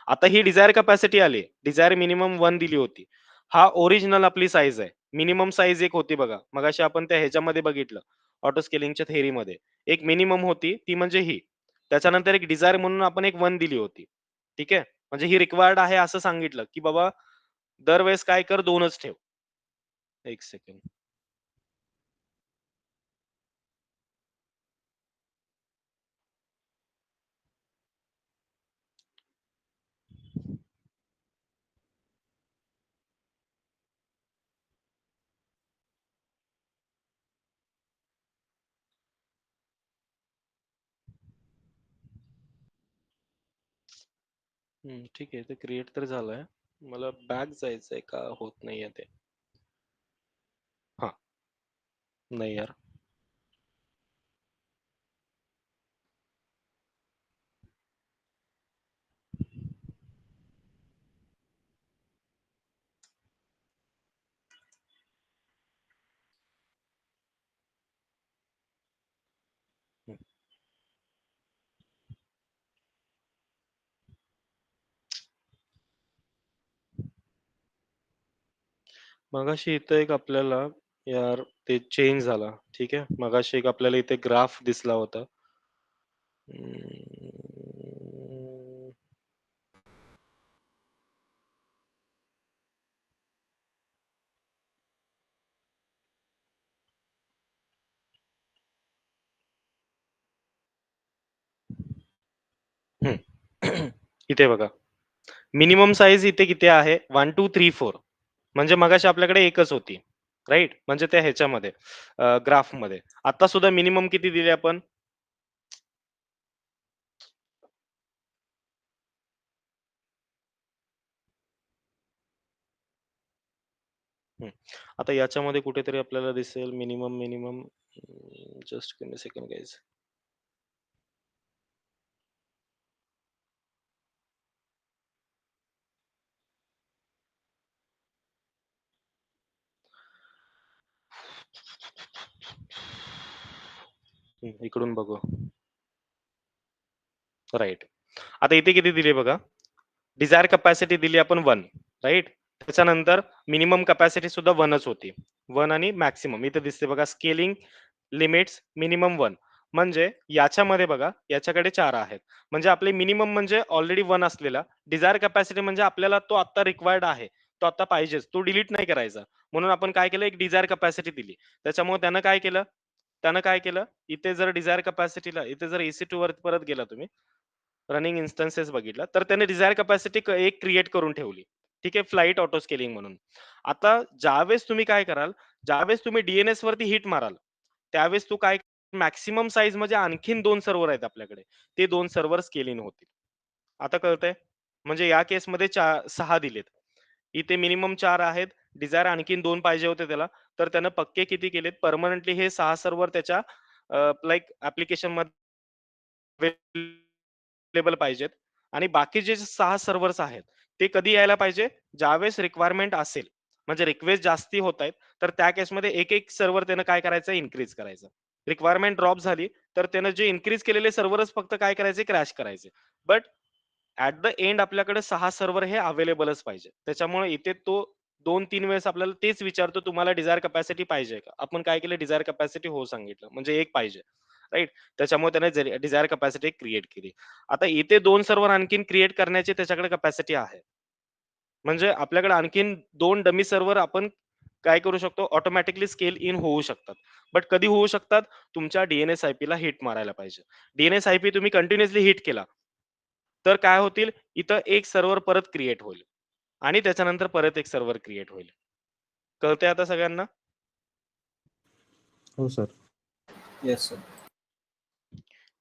आता ही डिझायर कॅपॅसिटी आली. डिझायर मिनिमम 1 दिली होती. हा ओरिजिनल आपली साइज आहे. मिनिमम साइज एक होती बघा. मगाशी आपण त्या ह्याच्यामध्ये बघितलं. ऑटो स्केलिंगच्या थेअरीमध्ये. एक मिनिमम होती ती म्हणजे ही. त्याच्यानंतर एक डिझायर म्हणून आपण एक 1 दिली होती. ठीक आहे. म्हणजे ही रिक्वायर्ड आहे असं सांगितलं, की बाबा दरवेळेस काय कर 2च ठेव. 1 सेकंड. ठीक आहे. ते क्रिएट तर झालंय. मला बॅक जायचंय का होत नाहीये ते? हां. नाही यार. हं. मगाशी इथं एक आपल्याला यार ते चेंज झाला. ठीक आहे. मगाशी एक आपल्याला इथे ग्राफ दिसला होता. अं, हं. इथे बघा. मिनिमम साइज इथे किती आहे? 1, 2, 3, 4 म्हणजे मगाशी आपल्याकडे एकच होती. राइट? म्हणजे त्या ह्याच्यामध्ये ग्राफमध्ये. आता सुद्धा मिनिमम किती दिली आपण? हं. आता याच्यामध्ये कुठेतरी आपल्याला दिसेल minimum just give me a second guys. इकडून बघू. राइट. आता इथे किती दिली बघा? डिझायर कॅपॅसिटी दिली आपण 1 राइट? त्याच्यानंतर मिनिमम कॅपॅसिटी सुद्धा 1च होती. 1 आणि मॅक्सिमम इथे दिसते बघा स्केलिंग लिमिट्स मिनिमम 1 म्हणजे याच्यामध्ये बघा याच्याकडे 4 आहेत. म्हणजे आपले मिनिमम म्हणजे ऑलरेडी 1 असलेला डिझायर कॅपॅसिटी म्हणजे आपल्याला तो आता रिक्वायर्ड आहे. तो आता पाहिजेच. तो डिलीट नाही करायचा. म्हणून आपण काय केलं एक डिझायर कॅपॅसिटी दिली. त्याच्यामुळे त्यानं काय केलं इथे जर डिझायर कॅपॅसिटीला इथे जर EC2 वर परत गेला तुम्ही रनिंग इन्स्टन्सेस बघितला तर त्याने डिझायर कॅपॅसिटी एक क्रिएट करून ठेवली. ठीक आहे फ्लाइट ऑटो स्केलिंग म्हणून. आता ज्यावेळेस तुम्ही काय कराल, ज्यावेळेस तुम्ही DNS वरती हिट माराल, त्यावेळेस तू काय मॅक्सिमम साइज म्हणजे आणखीन 2 सर्व्हर आहेत आपल्याकडे. ते 2 सर्व्हर स्केलिंग होतील. आता कळतंय? म्हणजे या केसमध्ये 6 दिलेत. इथे मिनिमम 4 आहेत. डिझायर आणखीन 2 पाहिजे होते त्याला. तर त्यानं पक्के किती केलेत? परमनंटली हे 6 सर्व्हर त्याच्या लाइक ॲप्लिकेशनमध्ये अवेलेबल पाहिजेत आणि बाकीचे जे 6 सर्व्हर्स आहेत, ते कधी यायला पाहिजे? ज्यावेळेस रिक्वायरमेंट असेल. म्हणजे रिक्वेस्ट जास्ती होत आहेत, तर त्या केसमध्ये एक सर्व्हर त्यानं काय करायचं, इन्क्रीज करायचं. रिक्वायरमेंट ड्रॉप झाली, तर त्यानं जे इन्क्रीज केलेले सर्व्हरच फक्त काय करायचे, क्रॅश करायचे. बट ॲट द एंड आपल्याकडे 6 सर्व्हर हे अवेलेबलच पाहिजे. त्याच्यामुळे इथे तो 2-3 वेळेस आपल्याला तेच विचारतो, तुम्हाला डिझायर कॅपॅसिटी पाहिजे का? आपण काय केलं, डिझायर कॅपॅसिटी हो सांगितलं, म्हणजे 1 पाहिजे, राइट? त्याच्यामुळे त्याने डिझायर कॅपॅसिटी क्रिएट केली. आता इथे 2 सर्व्हर आणखीन क्रिएट करण्याची त्याच्याकडे कॅपॅसिटी आहे. म्हणजे आपल्याकडे आणखीन 2 डमी सर्व्हर आपण काय करू शकतो, ऑटोमॅटिकली स्केल इन होऊ शकतात. बट कधी होऊ शकतात, तुमच्या डीएनएस आयपीला हिट मारायला पाहिजे. डीएनएस आयपी तुम्ही कंटिन्युअसली हिट केला, तर काय होतील, इथं एक सर्व्हर परत क्रिएट होईल आणि त्याच्यानंतर परत एक सर्व्हर क्रिएट होईल. कळतंय आता सगळ्यांना? हो सर. Yes sir.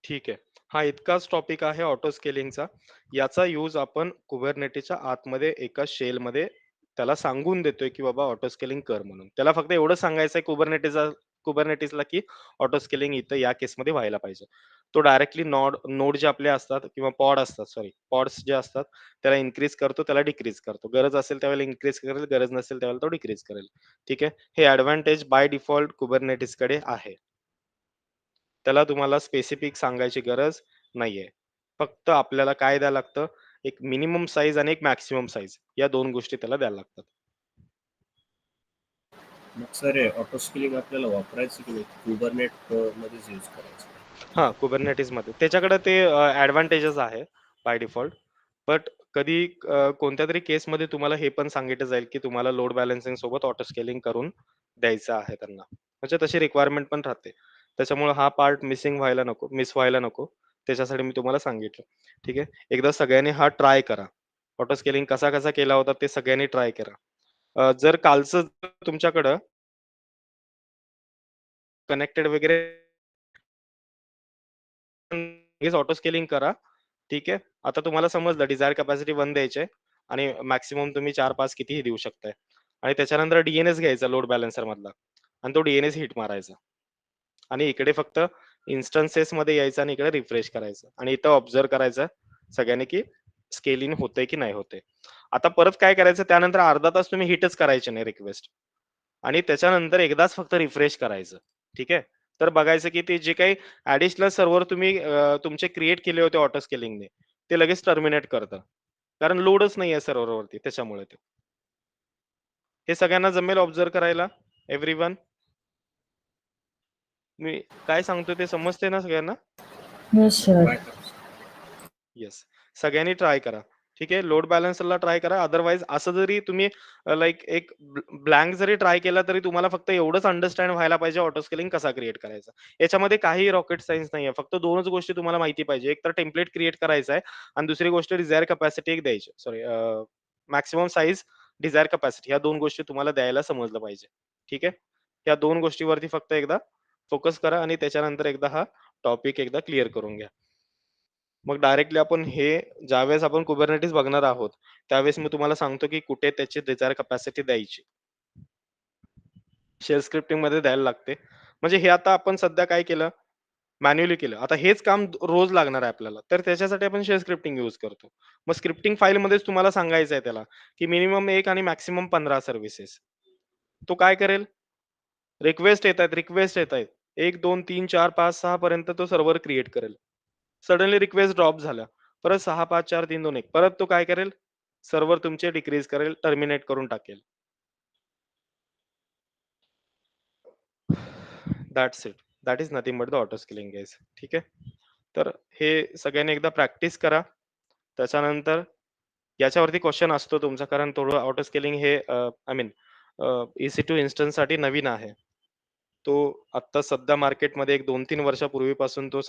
ठीक आहे. हा इतकाच टॉपिक आहे ऑटो स्केलिंगचा. याचा यूज आपण कुबरनेटिसच्या आतमध्ये एका शेलमध्ये त्याला सांगून देतोय, की बाबा ऑटो स्केलिंग कर म्हणून. त्याला फक्त एवढं सांगायचं आहे कुबरनेटिसला, की ऑटो स्केलिंग इथं या केसमध्ये व्हायला पाहिजे. तो डायरेक्टली नोड जे आपले असतात किंवा पॉड असतात, सॉरी पॉड्स जे असतात, त्याला इन्क्रीज करतो, त्याला डिक्रीज करतो. गरज असेल त्यावेळेला इन्क्रीज करेल, गरज नसेल त्यावेळेला तो डिक्रीज करेल. ठीक आहे. हे ॲडव्हांटेज बाय डिफॉल्ट कुबरनेटिसकडे आहे. त्याला तुम्हाला स्पेसिफिक सांगायची गरज नाहीये. फक्त आपल्याला काय द्यायला लागतं, एक मिनिमम साईज आणि एक मॅक्सिमम साईज या 2 गोष्टी त्याला द्यायला लागतात. मग सर हे ऑटो स्केलिंग आपल्याला वापरायचं की नाही कुबरनेट मध्येच यूज करायचं? हां, कुबरनेटिसमध्ये त्याच्याकडे ते ॲडव्हांटेजेस आहे बाय डिफॉल्ट. बट कधी कोणत्यातरी केसमध्ये तुम्हाला हे पण सांगितलं जाईल, की तुम्हाला लोड बॅलन्सिंग सोबत ऑटो स्केलिंग करून द्यायचं आहे त्यांना. म्हणजे तशी रिक्वायरमेंट पण राहते. त्याच्यामुळे हा पार्ट मिस व्हायला नको. त्याच्यासाठी मी तुम्हाला सांगितलं. ठीक आहे. एकदा सगळ्यांनी हा ट्राय करा. ऑटो स्केलिंग कसा केला होता ते सगळ्यांनी ट्राय करा. जर कालचं तुमच्याकडं कनेक्टेड वगैरे हेच ऑटो स्केलिंग करा. ठीक आहे. आता तुम्हाला समजलं डिझायर कॅपॅसिटी 1 द्यायची आहे आणि मॅक्सिमम तुम्ही 4-5 कितीही देऊ शकताय आणि त्याच्यानंतर डीएनएस घ्यायचा लोड बॅलन्सर मधला आणि तो डीएनएस हिट मारायचा आणि इकडे फक्त इन्स्टन्सेसमध्ये यायचं आणि इकडे रिफ्रेश करायचं आणि इथं ऑब्झर्व्ह करायचं सगळ्यांनी, की स्केल इन होतंय की नाही होतंय. आता परत काय करायचं, त्यानंतर अर्धा तास तुम्ही हिटच करायचे नाही रिक्वेस्ट आणि त्याच्यानंतर एकदाच फक्त रिफ्रेश करायचं. ठीक आहे. तर बघायचं, की ते जे काही ॲडिशनल सर्व्हर तुम्ही तुमचे क्रिएट केले होते ऑटो स्केलिंगने, ते लगेच टर्मिनेट करतं. कारण लोडच नाहीये सर्व्हरवरती त्याच्यामुळे ते. हे सगळ्यांना जमेल ऑब्झर्व्ह करायला? एव्हरीवन? मी काय सांगतोय ते समजतंय ना सगळ्यांना? Yes sir. ट्राय करा. येस. सगळ्यांनी ट्राय करा. ठीक आहे. लोड बॅलन्सरला ट्राय करा. अदरवाईज असं जरी तुम्ही लाइक एक ब्लँक जरी ट्राय केला तरी तुम्हाला फक्त एवढंच अंडरस्टँड व्हायला पाहिजे ऑटो स्केलिंग कसा क्रिएट करायचा. याच्यामध्ये काही रॉकेट सायन्स नाहीये. फक्त 2च गोष्टी तुम्हाला माहिती पाहिजे. एक तर टेम्प्लेट क्रिएट करायचा आहे आणि दुसरी गोष्ट डिझायर कॅपॅसिटी एक द्यायची. Sorry maximum size, desire capacity ह्या 2 गोष्टी तुम्हाला द्यायला समजलं पाहिजे. ठीक आहे. या 2 गोष्टीवरती फक्त एकदा फोकस करा आणि त्याच्यानंतर एकदा हा टॉपिक एकदा क्लिअर करून घ्या. मग डायरेक्टली आपण हे ज्यावेळेस आपण कुबरनेटिस बघणार आहोत, त्यावेळेस मी तुम्हाला सांगतो, की कुठे त्याची डिझायर कॅपॅसिटी द्यायची. शेल स्क्रिप्टिंगमध्ये द्यायला लागते. म्हणजे हे आता आपण सध्या काय केलं, मॅन्युअली केलं. आता हेच काम रोज लागणार आहे आपल्याला. तर त्याच्यासाठी आपण शेल स्क्रिप्टिंग यूज करतो. मग स्क्रिप्टिंग फाईलमध्येच तुम्हाला सांगायचं आहे त्याला, की मिनिमम 1 आणि मॅक्सिमम 15 सर्व्हिसेस. तो काय करेल, रिक्वेस्ट येतायत. 1, 2, 3, 4, 5, 6 पर्यंत तो सर्व्हर क्रिएट करेल. सडनली रिक्वेस्ट ड्रॉप झाल्या. परत 6, 5, 4, 3, 2, 1 परत तो काय करेल, सर्व्हर तुमचे डिक्रीज करेल, टर्मिनेट करून टाकेल. That's it. That is nothing but the auto scaling guys. ठीक आहे. तर हे सगळ्यांनी एकदा प्रॅक्टिस करा. त्याच्यानंतर याच्यावरती क्वेश्चन असतो तुमचा, कारण थोडं ऑटो स्केलिंग हे आय मीन EC2 इन्स्टन्ससाठी नवीन आहे. तो आत्ता सध्या मार्केटमध्ये एक 2-3 वर्षापूर्वीपासून तो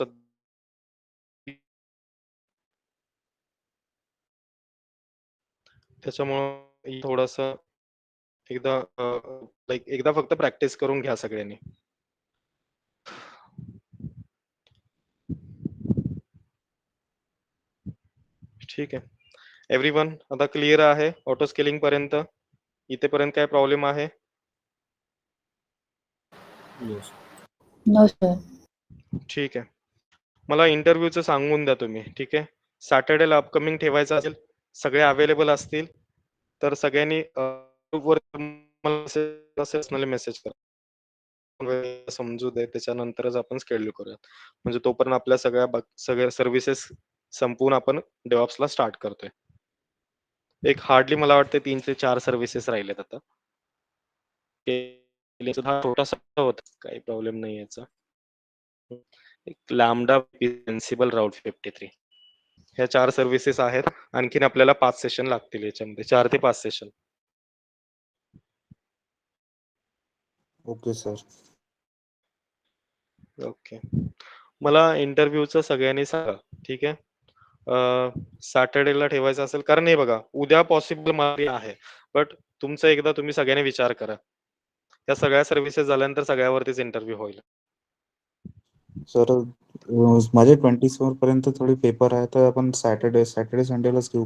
त्याच्यामुळं थोडंसं एकदा लाइक एकदा फक्त प्रॅक्टिस करून घ्या सगळ्यांनी. ठीक आहे. एव्हरीवन आता क्लिअर आहे ऑटो स्केलिंग पर्यंत? इथेपर्यंत काय प्रॉब्लेम आहे? येस. No sir. ठीक आहे. मला इंटरव्ह्यूचं सांगून द्या तुम्ही. ठीक आहे. सॅटर्डेला अपकमिंग ठेवायचं असेल, सगळे अवेलेबल असतील, तर सगळ्यांनी ग्रुपवर मला पर्सनली मेसेज करा, समजू दे, त्याच्यानंतरच आपण शेड्यूल करूयात. म्हणजे तोपर्यंत आपल्या सगळ्या सर्व्हिसेस संपवून आपण डेव्हऑप्सला स्टार्ट करतोय. एक हार्डली मला वाटतं 3 ते 4 सर्व्हिसेस राहिलेत आता. हा छोटासा होता, काही प्रॉब्लेम नाही याचा. एक लॅम्बडा एन्सिबल राउट 53 ह्या 4 सर्व्हिसेस आहेत. आणखीन आपल्याला 5 सेशन लागतील याच्यामध्ये, 4 ते 5 सेशन. Okay sir. ओके. मला इंटरव्ह्यूचं सगळ्यांनी सांगा, ठीक आहे? सॅटर्डेला ठेवायचं असेल, कारण हे बघा उद्या पॉसिबल मला आहे, बट तुमचं एकदा तुम्ही सगळ्यांनी विचार करा. त्या सगळ्या सर्व्हिसेस झाल्यानंतर सगळ्यावरतीच इंटरव्ह्यू होईल. सर माझे 24 पर्यंत थोडे पेपर आहे, तर आपण सॅटर्डे संडेलाच घेऊ.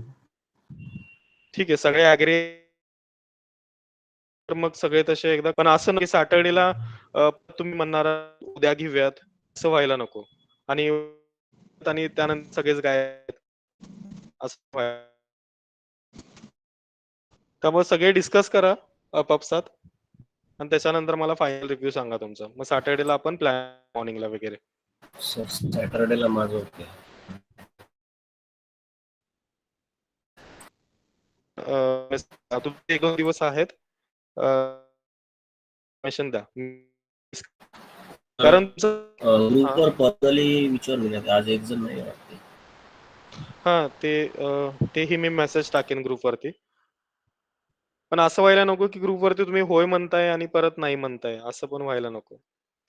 ठीक आहे, सगळे ऍग्री तर मग सगळे तसे एकदा, पण असं नाही सॅटर्डेला तुम्ही म्हणणार उद्या घेऊयात, असं व्हायला नको. आणि त्यानंतर सगळेच गायब असं त्यामुळे सगळे डिस्कस करा आपापसात आणि त्याच्यानंतर मला फायनल रिव्ह्यू सांगा तुमचा. मग सॅटर्डेला आपण प्लॅन मॉर्निंगला वगैरे. सर सॅटर्डेला माझं ओके. तुमचे 1-2 दिवस आहेत. द्या. कारण ग्रुपवर पर्सनली विचारून आज एक जण नाही वाटते. हा तेही मी मेसेज टाकेन ग्रुपवरती. पण असं व्हायला नको की ग्रुपवरती तुम्ही होय म्हणताय आणि परत नाही म्हणताय, असं पण व्हायला नको.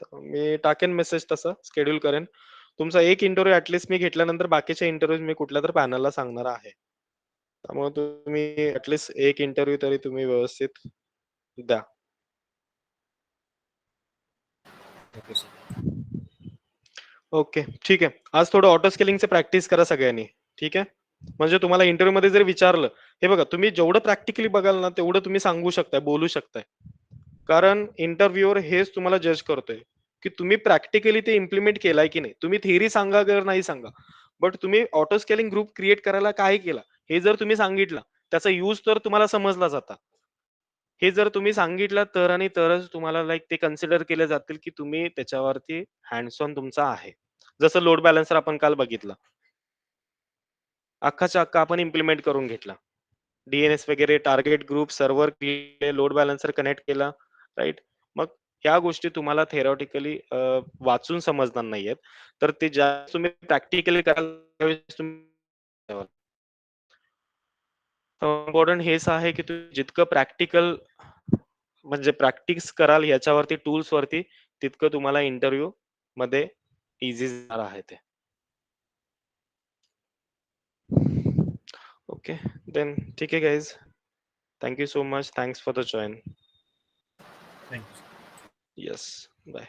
तर मी टाकेन मेसेज, तसं शेड्यूल करेन. तुमचा एक इंटरव्ह्यू ऍटलीस्ट मी घेतल्यानंतर बाकीचे इंटरव्ह्यू मी कुठल्या तर पॅनलला सांगणार आहे. त्यामुळे तुम्ही ऍटलीस्ट एक इंटरव्ह्यू तरी तुम्ही व्यवस्थित द्या. Okay sir. ओके, ठीक आहे. आज थोडं ऑटो स्केलिंगचे प्रॅक्टिस करा सगळ्यांनी, ठीक आहे? म्हणजे तुम्हाला इंटरव्ह्यू मध्ये जर विचारलं, हे बघा तुम्ही जेवढं प्रॅक्टिकली बघाल ना, तेवढं तुम्ही सांगू शकताय, बोलू शकताय. कारण इंटरव्ह्यूअर हेच तुम्हाला जज करतोय, की तुम्ही प्रॅक्टिकली ते इम्प्लिमेंट केलाय की नाही. तुम्ही थिअरी सांगा किंवा नाही सांगा, बट तुम्ही ऑटो स्केलिंग ग्रुप क्रिएट करायला काय केला, हे जर तुम्ही सांगितलं, त्याचा यूज तर तुम्हाला समजला जाता. हे जर तुम्ही सांगितलं तर आणि तरच तुम्हाला लाईक ते कन्सिडर केले जातील, की तुम्ही त्याच्यावरती हँड्स ऑन तुमचा आहे. जसं लोड बॅलन्सर आपण काल बघितलं. अख्खाच्या अख्खा आपण इम्प्लिमेंट करून घेतला. डीएनएस वगैरे, टार्गेट ग्रुप, सर्व्हर केले, लोड बॅलन्सर कनेक्ट केला, राइट? मग ह्या गोष्टी तुम्हाला थेरॉटिकली वाचून समजणार नाहीयेत. तर ते ज्या तुम्ही प्रॅक्टिकली कराल त्यावेळेस तुम्ही इम्पॉर्टंट हेच आहे, की तुम्ही जितकं प्रॅक्टिकल म्हणजे प्रॅक्टिस कराल याच्यावरती टूल्स वरती, तितकं तुम्हाला इंटरव्ह्यू मध्ये इझी जाणार आहे ते. ओके, देन ठीक आहे guys. Thank you so much. Thanks for the join. Thank you. Yes, bye.